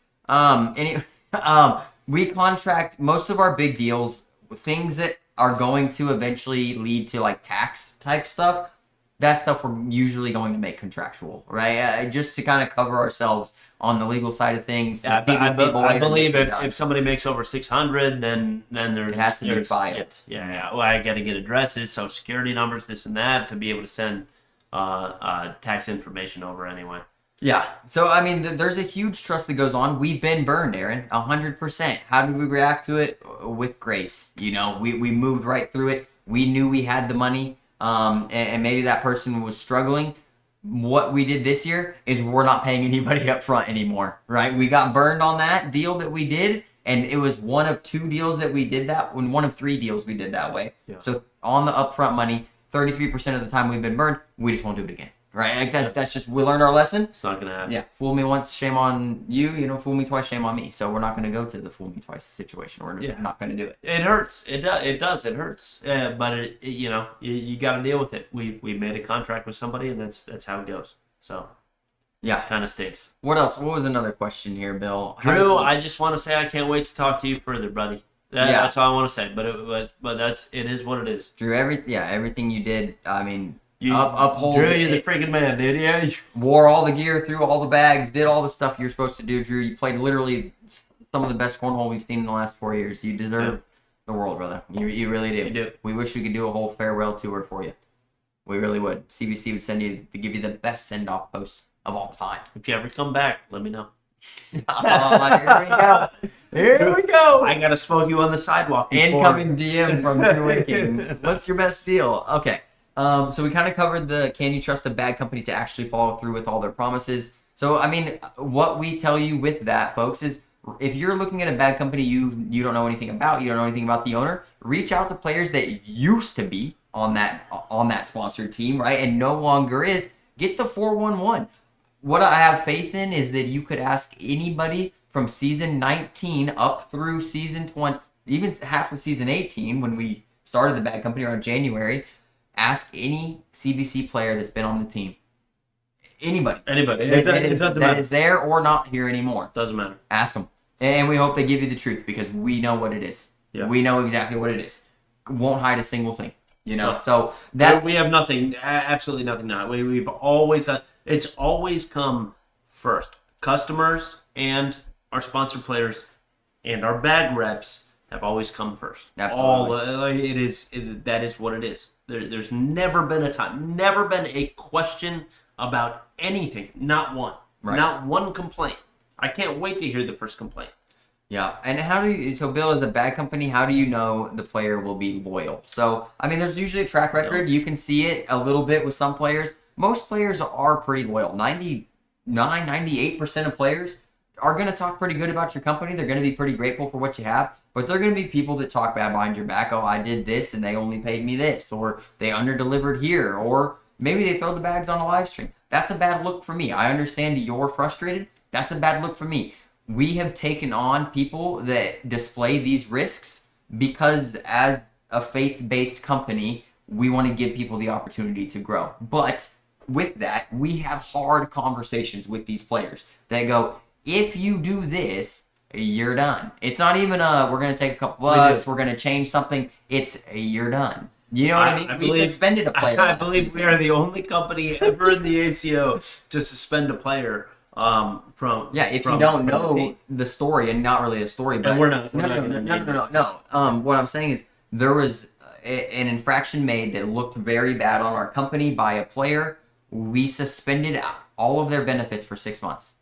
We contract most of our big deals, things that are going to eventually lead to like tax type stuff. That stuff we're usually going to make contractual, right? Just to kind of cover ourselves on the legal side of things. Yeah, I believe if somebody makes over 600, then there it has to be filed. Yeah. Well, I got to get addresses, social security numbers, this and that, to be able to send tax information over anyway. Yeah. So, I mean, there's a huge trust that goes on. We've been burned, Aaron, 100%. How did we react to it? With grace. You know, we moved right through it. We knew we had the money, and maybe that person was struggling. What we did this year is we're not paying anybody up front anymore, right? We got burned on that deal that we did, and it was one of 2 deals that we did that, one of 3 deals we did that way. Yeah. So, on the upfront money, 33% of the time we've been burned, we just won't do it again. Right, that's just, we learned our lesson. It's not gonna happen. Yeah, fool me once, shame on you. You know, fool me twice, shame on me. So we're not gonna go to the fool me twice situation. We're just not gonna do it. It hurts. It does. It hurts. But you know, you got to deal with it. We made a contract with somebody, and that's how it goes. So yeah, kind of stinks. What else? What was another question here, Bill? Drew, I just want to say I can't wait to talk to you further, buddy. That's all I want to say. But it is what it is. Drew, everything you did. I mean. Uphold. Drew, you're the freaking man, dude. Yeah. Wore all the gear, threw all the bags, did all the stuff you're supposed to do, Drew. You played literally some of the best cornhole we've seen in the last 4 years. You deserve the world, brother. You really do. You do. We wish we could do a whole farewell tour for you. We really would. CBC would send you to give you the best send-off post of all time. If you ever come back, let me know. Here we go. Here we go. I gotta smoke you on the sidewalk. Incoming DM from Drew Waking. What's your best deal? Okay. So we kind of covered the can you trust a bad company to actually follow through with all their promises. So, I mean, what we tell you with that, folks, is if you're looking at a bad company you don't know anything about, you don't know anything about the owner, reach out to players that used to be on that sponsored team, right, and no longer is. Get the 411. What I have faith in is that you could ask anybody from season 19 up through season 20, even half of season 18 when we started the bad company around January. Ask any CBC player that's been on the team. Anybody. That is there or not here anymore. Doesn't matter. Ask them. And we hope they give you the truth because we know what it is. Yeah. We know exactly what it is. Won't hide a single thing. You know, so that's... We have nothing, absolutely nothing now. We've always... it's always come first. Customers and our sponsored players and our bag reps have always come first. Absolutely. That is what it is. There's never been a question about anything. Not one. Right. Not one complaint. I can't wait to hear the first complaint. Yeah. And so Bill, as a bag company, how do you know the player will be loyal? So, I mean, there's usually a track record. You can see it a little bit with some players. Most players are pretty loyal. 98% of players are going to talk pretty good about your company. They're going to be pretty grateful for what you have. But they're going to be people that talk bad behind your back. Oh, I did this and they only paid me this. Or they under-delivered here. Or maybe they throw the bags on a live stream. That's a bad look for me. I understand you're frustrated. That's a bad look for me. we have taken on people that display these risks because as a faith-based company, we want to give people the opportunity to grow. But with that, we have hard conversations with these players that go, if you do this, you're done. It's not even we're going to take a couple bucks, we're going to change something. It's you're done. You know what I mean? We suspended a player. I believe we are the only company ever in the ACO to suspend a player from. Yeah, if you don't know the story, and not really a story, but and we're not. No. What I'm saying is there was an infraction made that looked very bad on our company by a player. We suspended all of their benefits for 6 months.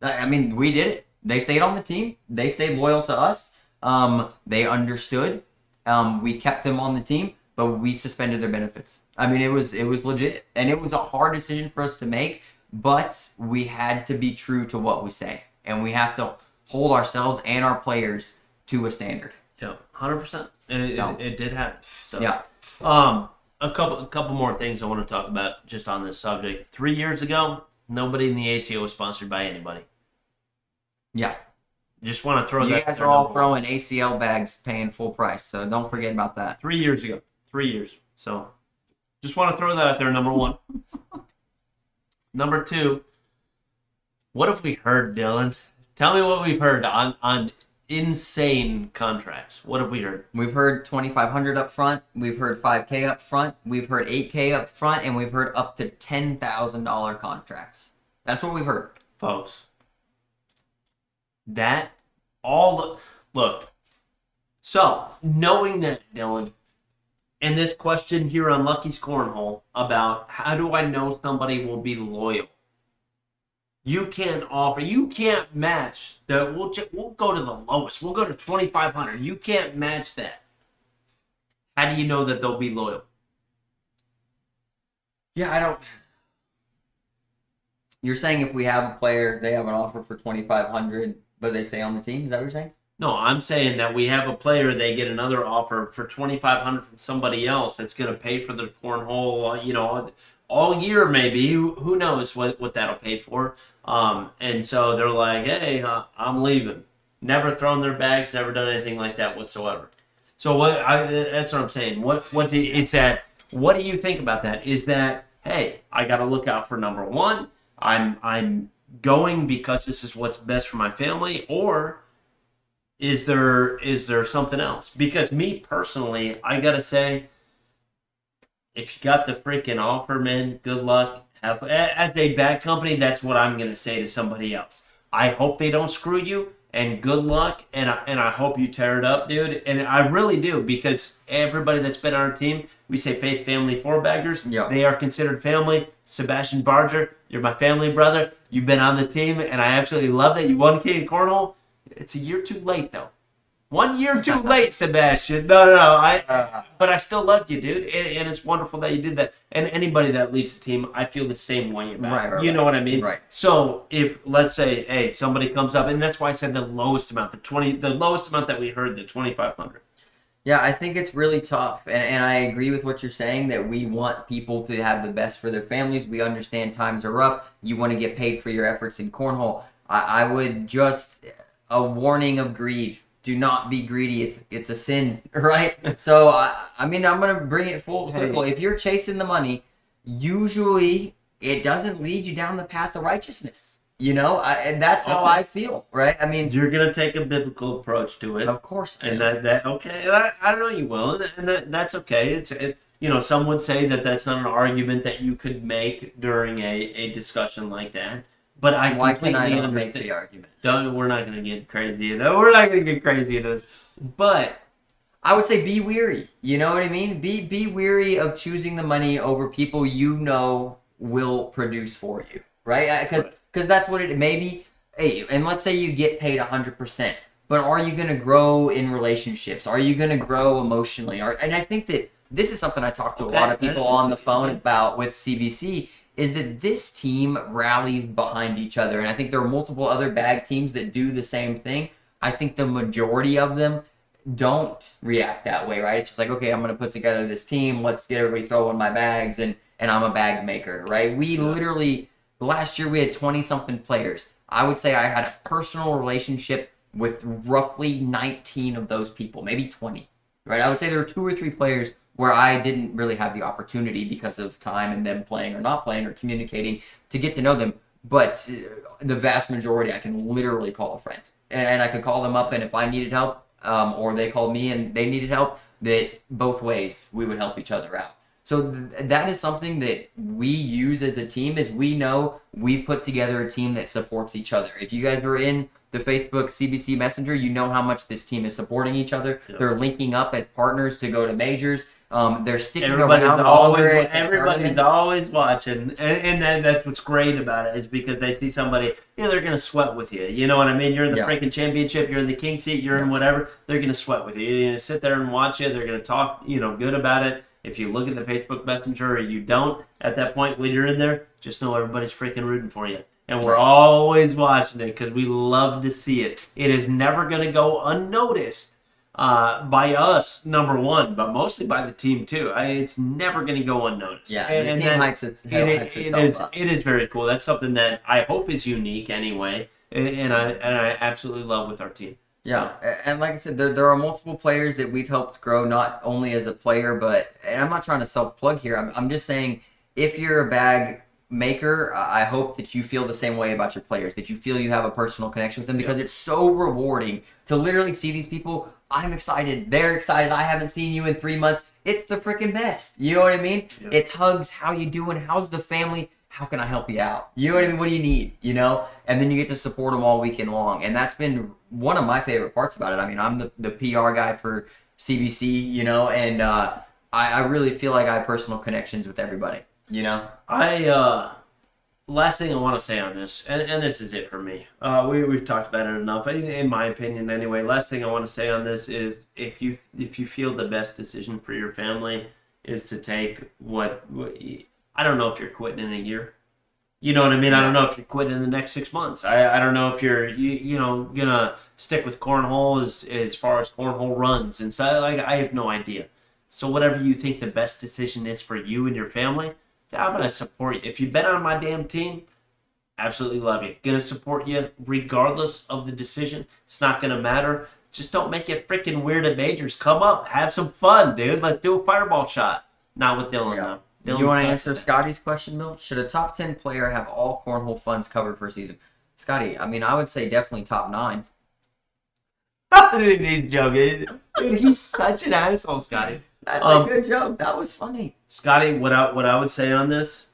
I mean, we did it. They stayed on the team. They stayed loyal to us. They understood. We kept them on the team, but we suspended their benefits. I mean, it was legit, and it was a hard decision for us to make, but we had to be true to what we say, and we have to hold ourselves and our players to a standard. Yeah, 100%. It did happen. So yeah. A couple more things I want to talk about just on this subject. 3 years ago, nobody in the ACO was sponsored by anybody. Yeah. Just want to throw that. You guys are all throwing ACL bags paying full price, so don't forget about that. 3 years ago. 3 years. So just want to throw that out there, number one. Number two, what have we heard, Dylan? Tell me what we've heard on insane contracts. What have we heard? We've heard $2,500 up front. We've heard $5K up front. We've heard $8K up front, and we've heard up to $10,000 contracts. That's what we've heard, folks. Look. So knowing that, Dylan, and this question here on Lucky's Cornhole about how do I know somebody will be loyal? You can't match we'll go to the lowest. We'll go to 2,500. You can't match that. How do you know that they'll be loyal? Yeah, I don't. You're saying if we have a player, they have an offer for 2,500, but they stay on the team? Is that what you're saying? No, I'm saying that we have a player, they get another offer for 2,500 from somebody else that's going to pay for their cornhole, all year maybe. Who knows what that'll pay for? And so they're like, hey, I'm leaving. Never thrown their bags, never done anything like that whatsoever. So that's what I'm saying. What do you think about that? Is that, hey, I got to look out for number one. I'm going because this is what's best for my family, or is there something else? Because me personally, I gotta say, if you got the freaking offer, man, good luck. As a bad company, that's what I'm gonna say to somebody else. I hope they don't screw you, and good luck, and I hope you tear it up, dude. And I really do, because everybody that's been on our team, we say faith, family, four baggers. Yep. They are considered family. Sebastian Barger, you're my family brother. You've been on the team, and I absolutely love that. You won King Cornhole. It's a year too late, though. 1 year too late, Sebastian. No. But I still love you, dude. And it's wonderful that you did that. And anybody that leaves the team, I feel the same way about. Right, you know what I mean? Right. So if, let's say, hey, somebody comes up, and that's why I said the lowest amount, the lowest amount that we heard, the 2,500. Yeah, I think it's really tough, and I agree with what you're saying, that we want people to have the best for their families. We understand times are rough. You want to get paid for your efforts in cornhole. I would just, a warning of greed. Do not be greedy. It's a sin, right? So, I'm going to bring it full circle. If you're chasing the money, usually it doesn't lead you down the path of righteousness. And that's how I feel, right? I mean, you're gonna take a biblical approach to it, of course, and that okay. I don't know you will, and that's okay. Some would say that that's not an argument that you could make during a discussion like that. But why can I not make the argument? We're not gonna get crazy We're not gonna get crazy into this, but I would say be weary. You know what I mean? Be weary of choosing the money over people will produce for you, right? Because that's what it may be. Hey, and let's say you get paid 100%, but are you going to grow in relationships? Are you going to grow emotionally? And I think that this is something I talk to a lot of people on the phone about with CBC, is that this team rallies behind each other. And I think there are multiple other bag teams that do the same thing. I think the majority of them don't react that way, right? It's just like, okay, I'm going to put together this team. Let's get everybody throwing my bags, and I'm a bag maker, right? We literally... Last year we had 20-something players. I would say I had a personal relationship with roughly 19 of those people, maybe 20, right? I would say there were 2 or 3 players where I didn't really have the opportunity because of time and them playing or not playing or communicating to get to know them. But the vast majority, I can literally call a friend. And I could call them up, and if I needed help, or they called me and they needed help, that both ways we would help each other out. So that is something that we use as a team, is we know we've put together a team that supports each other. If you guys were in the Facebook CBC Messenger, you know how much this team is supporting each other. Yep. They're linking up as partners to go to majors. They're sticking around longer. Everybody's always watching, and that's what's great about it, is because they see somebody, they're going to sweat with you. You know what I mean? You're in the freaking championship, you're in the king seat, you're in whatever. They're going to sweat with you. You're going to sit there and watch you. They're going to talk, good about it. If you look at the Facebook Messenger or you don't, at that point when you're in there, just know everybody's freaking rooting for you. And we're always watching it because we love to see it. It is never going to go unnoticed by us, number one, but mostly by the team too. It's never going to go unnoticed. Yeah, and the team hypes itself up. It is very cool. That's something that I hope is unique anyway, and I absolutely love with our team. Yeah, and like I said, there are multiple players that we've helped grow, not only as a player, but, and I'm not trying to self-plug here, I'm just saying, if you're a bag maker, I hope that you feel the same way about your players, that you feel you have a personal connection with them, because it's so rewarding to literally see these people. I'm excited, they're excited, I haven't seen you in 3 months. It's the freaking best. You know what I mean? Yeah. It's hugs, how you doing, how's the family, how can I help you out? You know what I mean? What do you need? And then you get to support them all weekend long. And that's been one of my favorite parts about it. I mean, I'm the PR guy for CBC, and I really feel like I have personal connections with everybody, Last thing I want to say on this, and this is it for me. We've talked about it enough, in my opinion anyway. Last thing I want to say on this is, if you feel the best decision for your family is to take what I don't know if you're quitting in a year. You know what I mean? I don't know if you're quitting in the next 6 months. I don't know if you're gonna stick with cornhole as far as cornhole runs, and so I have no idea. So whatever you think the best decision is for you and your family, I'm gonna support you. If you've been on my damn team, absolutely love you. Gonna support you regardless of the decision. It's not gonna matter. Just don't make it freaking weird at majors. Come up, have some fun, dude. Let's do a fireball shot. Not with Dylan though. Do you want to answer Scotty's question, Bill? Should a top 10 player have all cornhole funds covered for a season? Scotty, I mean, I would say definitely top 9. He's joking. Dude, he's such an asshole, Scotty. That's a good joke. That was funny. Scotty, what I would say on this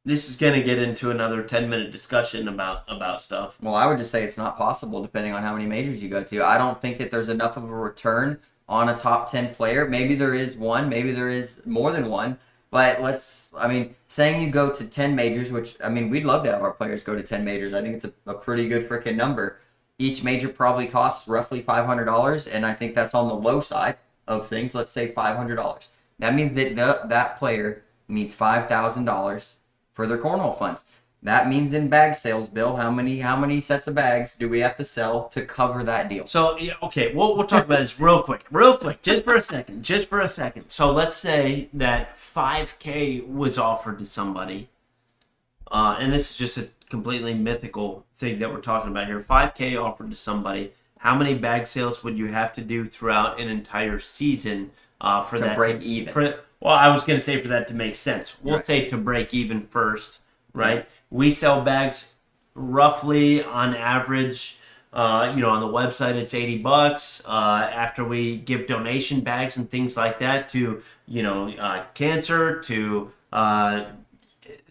is going to get into another 10-minute discussion about stuff. Well, I would just say it's not possible depending on how many majors you go to. I don't think that there's enough of a return on a top 10 player. Maybe there is one, maybe there is more than one, but saying you go to 10 majors, which, we'd love to have our players go to 10 majors. I think it's a pretty good freaking number. Each major probably costs roughly $500, and I think that's on the low side of things. Let's say $500. That means that that player needs $5,000 for their cornhole funds. That means in bag sales, Bill, how many sets of bags do we have to sell to cover that deal? So, okay, we'll talk about this real quick, just for a second. So let's say that $5K was offered to somebody, and this is just a completely mythical thing that we're talking about here. $5K offered to somebody. How many bag sales would you have to do throughout an entire season for that to break even? Well, I was going to say for that to make sense. We'll say to break even first, right? Yeah. We sell bags roughly on average. On the website it's $80. After we give donation bags and things like that to cancer, to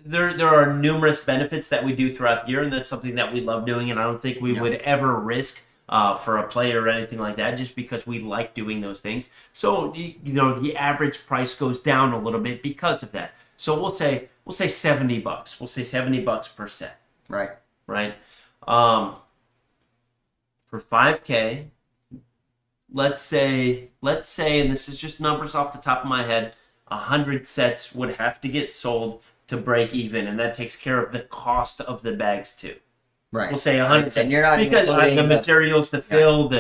there are numerous benefits that we do throughout the year, and that's something that we love doing. And I don't think we would ever risk for a player or anything like that, just because we like doing those things. So the average price goes down a little bit because of that. So we'll say $70. We'll say $70 per set. Right. For $5K, let's say, and this is just numbers off the top of my head, 100 sets would have to get sold to break even, and that takes care of the cost of the bags too. Right. We'll say 100 and you're not because including the materials to fill,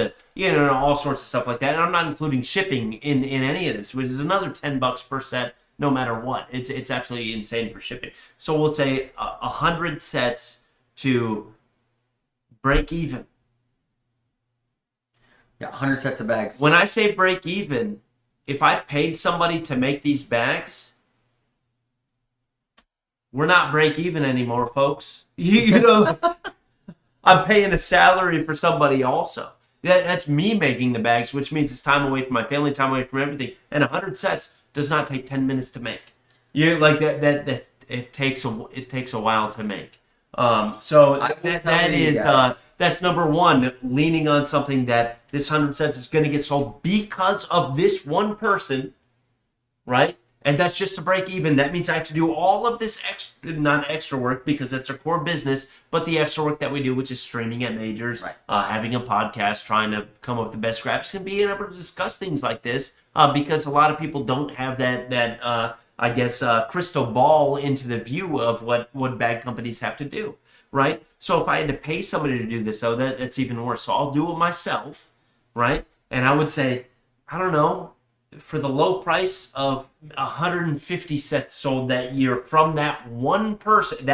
all sorts of stuff like that. And I'm not including shipping in any of this, which is another $10 per set, no matter what. It's absolutely insane for shipping. So we'll say 100 sets to break even. Yeah, 100 sets of bags. When I say break even, if I paid somebody to make these bags, we're not break even anymore, folks. You know, I'm paying a salary for somebody also. That's me making the bags, which means it's time away from my family, time away from everything. And 100 sets does not take 10 minutes to make. You like that it takes a while to make. So that is that's number one, leaning on something that this 100 sets is going to get sold because of this one person, right? And that's just to break even. That means I have to do all of this not extra work because it's our core business, but the extra work that we do, which is streaming at majors, right. Having a podcast, trying to come up with the best graphics, and being able to discuss things like this because a lot of people don't have that crystal ball into the view of what bag companies have to do, right? So if I had to pay somebody to do this, though, that's even worse. So I'll do it myself, right? And I would say, I don't know, for the low price of 150 sets sold that year from that one person,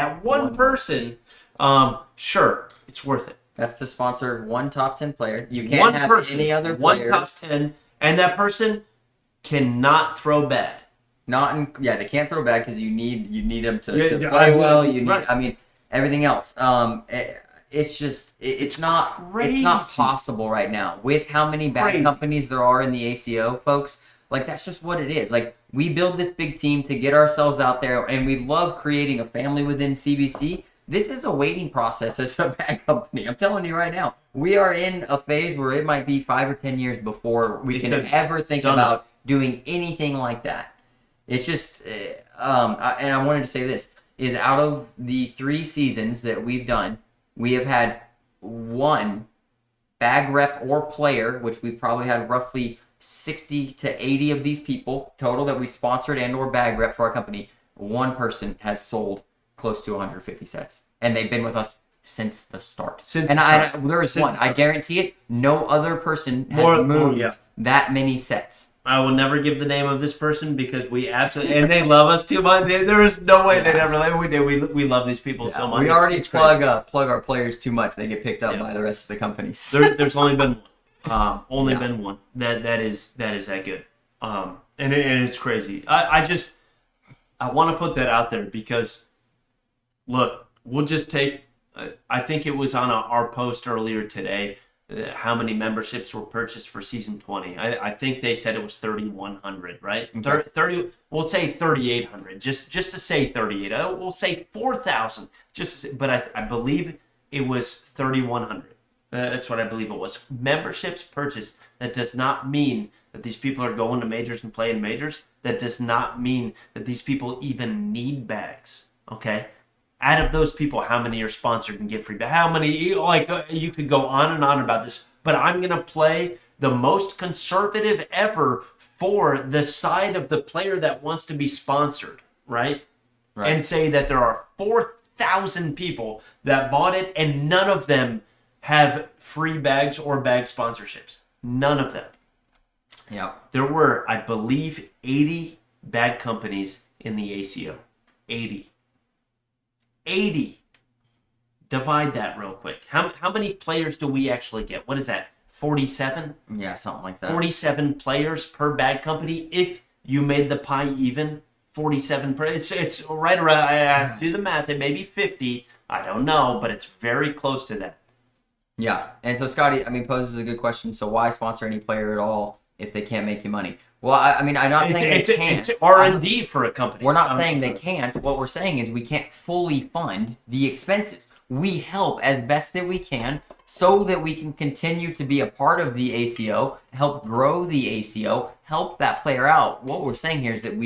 sure, it's worth it. That's to sponsor one top 10 player. You can't have any other players. One top 10, and that person cannot throw bad. They can't throw bad because you need them to play well. You need, right. I mean, everything else. It's not possible right now with how many bag companies there are in the ACO, folks. Like, that's just what it is. Like, we build this big team to get ourselves out there, and we love creating a family within CBC. This is a waiting process as a bag company. I'm telling you right now, we are in a phase where it might be 5 or 10 years before we can ever think about doing anything like that. It's just, and I wanted to say this, is out of the 3 seasons that we've done, we have had one bag rep or player, which we've probably had roughly 60 to 80 of these people total that we sponsored and or bag rep for our company. One person has sold close to 150 sets, and they've been with us since the start. There is one. I guarantee it. No other person has moved that many sets. I will never give the name of this person because we absolutely, and they love us too much. There is no way they'd ever let we do. We love these people so much. We already plug our players too much. They get picked up by the rest of the companies. There's only been one. Been one. That is that good. And it's crazy. I want to put that out there because, look, we'll just take. I think it was on our post earlier today. How many memberships were purchased for season 20? I think they said it was 3,100, right? Okay. 30. We'll say 3,800, just to say 38. We'll say 4,000, but I believe it was 3,100. That's what I believe it was. Memberships purchased. That does not mean that these people are going to majors and playing majors. That does not mean that these people even need bags. Okay. Out of those people, how many are sponsored and get free? But how many? You could go on and on about this. But I'm gonna play the most conservative ever for the side of the player that wants to be sponsored, right? And say that there are 4,000 people that bought it, and none of them have free bags or bag sponsorships. None of them. Yeah. There were, I believe, 80 bag companies in the ACO. 80. Divide that real quick. How many players do we actually get? What is that? 47? Yeah, something like that. 47 players per bag company. If you made the pie even, 47 per. It's right around. I have to do the math. It may be 50. I don't know, but it's very close to that. Yeah, and so Scotty, poses a good question. So why sponsor any player at all if they can't make you money? Well, I'm not saying they can't. It's R&D for a company. We're not saying they can't. What we're saying is we can't fully fund the expenses. We help as best that we can so that we can continue to be a part of the ACO, help grow the ACO, help that player out. What we're saying here is that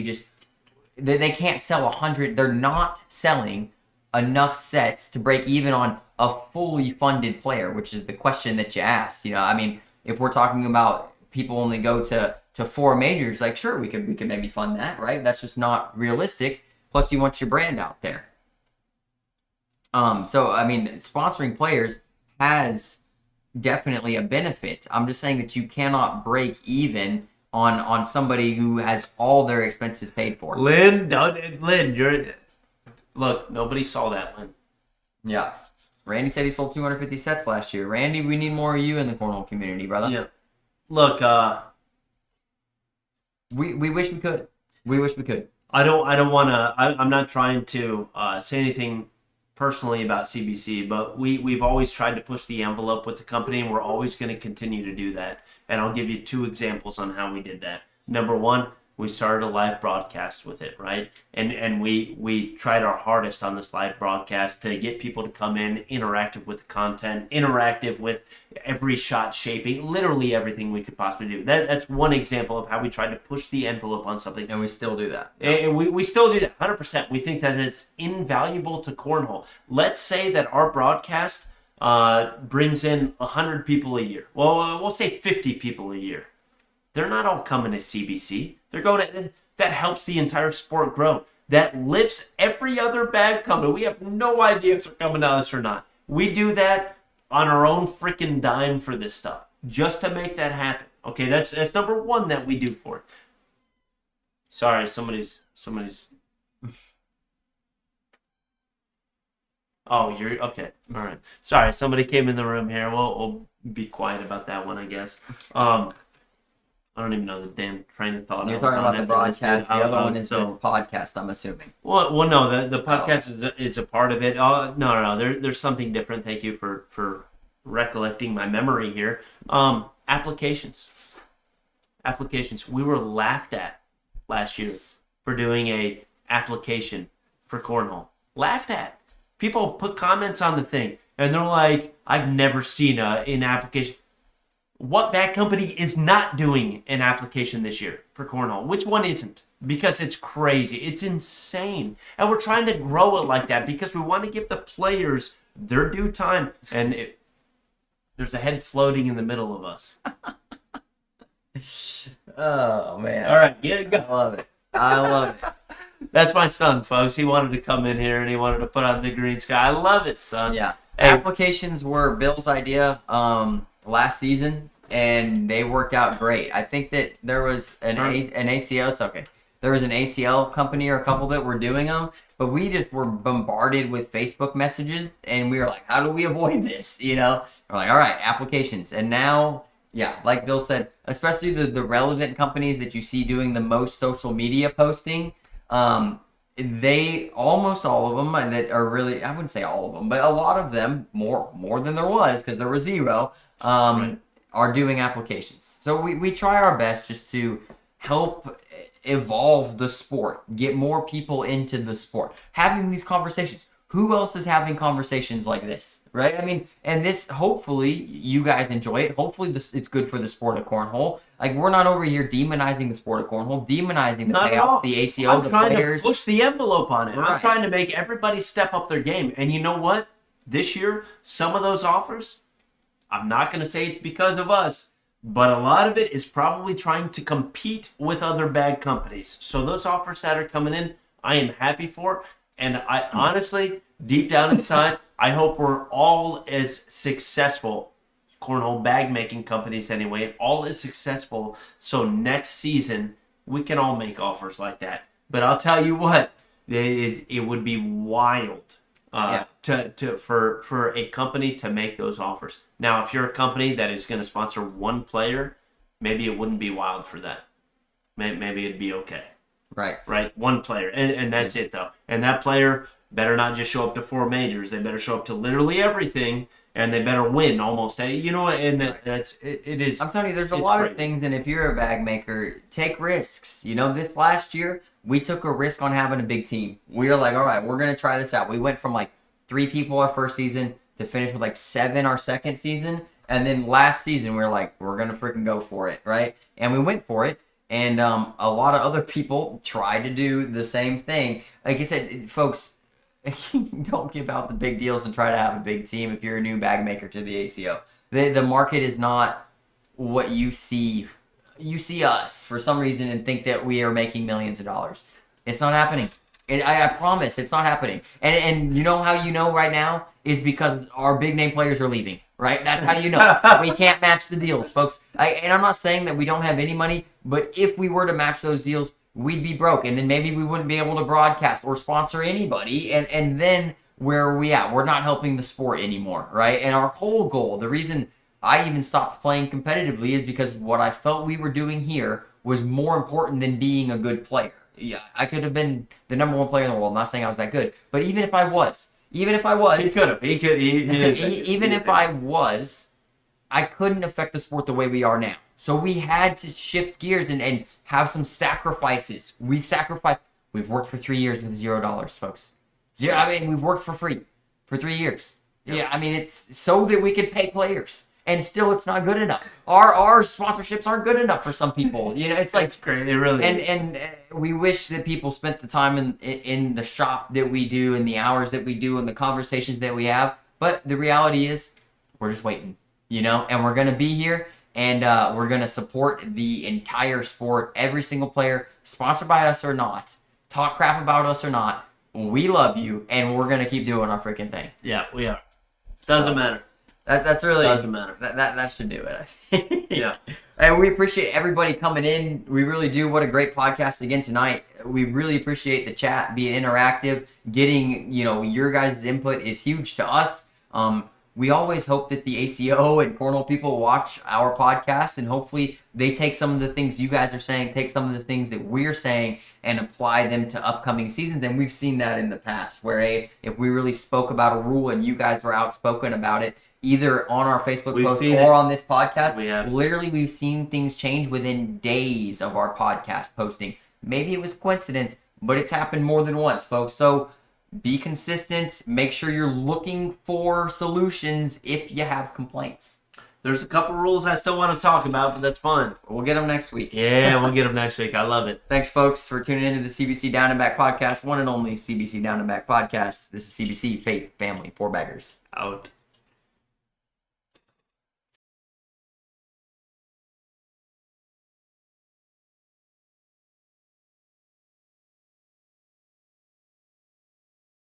they can't sell 100. They're not selling enough sets to break even on a fully funded player, which is the question that you asked. If we're talking about people only go to 4 majors, like, sure, we could maybe fund that, right? That's just not realistic. Plus, you want your brand out there. Sponsoring players has definitely a benefit. I'm just saying that you cannot break even on somebody who has all their expenses paid for. Lynn, look, nobody saw that, Lynn. Yeah. Randy said he sold 250 sets last year. Randy, we need more of you in the cornhole community, brother. Yeah. Look, we wish we could. We wish we could. I don't want to. I'm not trying to say anything personally about CBC, but we've always tried to push the envelope with the company, and we're always going to continue to do that. And I'll give you 2 examples on how we did that. Number one, we started a live broadcast with it, right? And we tried our hardest on this live broadcast to get people to come in, interactive with the content, interactive with every shot shaping, literally everything we could possibly do. That's one example of how we tried to push the envelope on something. And we still do that. And we still do that, 100%. We think that it's invaluable to cornhole. Let's say that our broadcast brings in 100 people a year. Well, we'll say 50 people a year. They're not all coming to CBC. They're going to, that helps the entire sport grow. That lifts every other bag company. We have no idea if they're coming to us or not. We do that on our own freaking dime for this stuff, just to make that happen. Okay, that's number one that we do for it. Sorry, somebody's. Oh, you're okay. All right. Sorry, somebody came in the room here. We'll be quiet about that one, I guess. I don't even know the damn train of thought. You're talking about the broadcast. The other one is the podcast, I'm assuming. Well, no, the podcast is a part of it. No. There's something different. Thank you for recollecting my memory here. Applications. We were laughed at last year for doing a application for cornhole. Laughed at. People put comments on the thing, and they're like, "I've never seen an application." What bad company is not doing an application this year for cornhole? Which one isn't? Because it's crazy. It's insane. And we're trying to grow it like that because we want to give the players their due time. And there's a head floating in the middle of us. Oh, man. All right, get it going. I love it. That's my son, folks. He wanted to come in here and he wanted to put on the green sky. I love it, son. Yeah. Hey. Applications were Bill's idea last season, and they worked out great. I think that there was an ACO. It's okay. There was an ACL company or a couple that were doing them, but we just were bombarded with Facebook messages, and we were like, how do we avoid this? You know, we're like, all right, applications. And now, yeah, like Bill said, especially the relevant companies that you see doing the most social media posting, they, almost all of them that are really, I wouldn't say all of them, but a lot of them, more than there was, because there was zero, right, are doing applications. So we try our best just to help evolve the sport, get more people into the sport, having these conversations. Who else is having conversations like this, right? I mean, and this, hopefully, you guys enjoy it. Hopefully, it's good for the sport of cornhole. Like, we're not over here demonizing the sport of cornhole, demonizing the payout, the ACO, the players. I'm trying to push the envelope on it. Right. I'm trying to make everybody step up their game. And you know what? This year, some of those offers, I'm not going to say it's because of us, but a lot of it is probably trying to compete with other bag companies. So those offers that are coming in, I am happy for. And I honestly, deep down inside, I hope we're all as successful, cornhole bag making companies anyway, all as successful. So next season, we can all make offers like that. But I'll tell you what, it would be wild for a company to make those offers. Now, if you're a company that is going to sponsor one player, maybe it wouldn't be wild for that. Maybe it'd be okay. Right. One player. And that's it, though. And that player better not just show up to 4 majors. They better show up to literally everything, and they better win almost. You know, and it is. I'm telling you, there's a lot of things, and if you're a bag maker, take risks. You know, this last year, we took a risk on having a big team. We were like, all right, we're going to try this out. We went from like 3 people our first season to finish with like 7 our second season. And then last season, we were like, we're going to freaking go for it, right? And we went for it. And a lot of other people try to do the same thing. Like I said, folks, don't give out the big deals and try to have a big team if you're a new bag maker to the ACO. The market is not what you see. You see us for some reason and think that we are making millions of dollars. It's not happening. I promise it's not happening. And you know how you know right now is because our big name players are leaving. Right? That's how you know. We can't match the deals, folks. And I'm not saying that we don't have any money, but if we were to match those deals, we'd be broke. And then maybe we wouldn't be able to broadcast or sponsor anybody. And then where we're not helping the sport anymore, right? And our whole goal, the reason I even stopped playing competitively is because what I felt we were doing here was more important than being a good player. Yeah, I could have been the number one player in the world. I'm not saying I was that good, but even if I was, he could have. Even if I was, I couldn't affect the sport the way we are now. So we had to shift gears and have some sacrifices. We've worked for 3 years with $0, folks. We've worked for free for 3 years. Yep. Yeah, I mean, it's so that we could pay players. And still, it's not good enough. Our sponsorships aren't good enough for some people. You know, it's like it's crazy, really. And we wish that people spent the time in the shop that we do, and the hours that we do, and the conversations that we have. But the reality is, we're just waiting. You know, and we're gonna be here, and we're gonna support the entire sport, every single player, sponsored by us or not, talk crap about us or not. We love you, and we're gonna keep doing our freaking thing. Yeah, we are. Doesn't matter. That's really doesn't matter. That should do it, I think. Yeah. And we appreciate everybody coming in. We really do. What a great podcast again tonight. We really appreciate the chat being interactive. Getting your guys' input is huge to us. We always hope that the ACO and Cornhole people watch our podcast, and hopefully they take some of the things you guys are saying, take some of the things that we're saying, and apply them to upcoming seasons. And we've seen that in the past, where if we really spoke about a rule and you guys were outspoken about it, either on our Facebook post or on this podcast, we've seen things change within days of our podcast posting. Maybe it was coincidence, but it's happened more than once, folks. So be consistent. Make sure you're looking for solutions if you have complaints. There's a couple rules I still want to talk about, but that's fun. We'll get them next week. Yeah, we'll get them next week. I love it. Thanks, folks, for tuning into the CBC Down and Back podcast, one and only CBC Down and Back podcast. This is CBC, Faith, Family, Four Baggers. Out.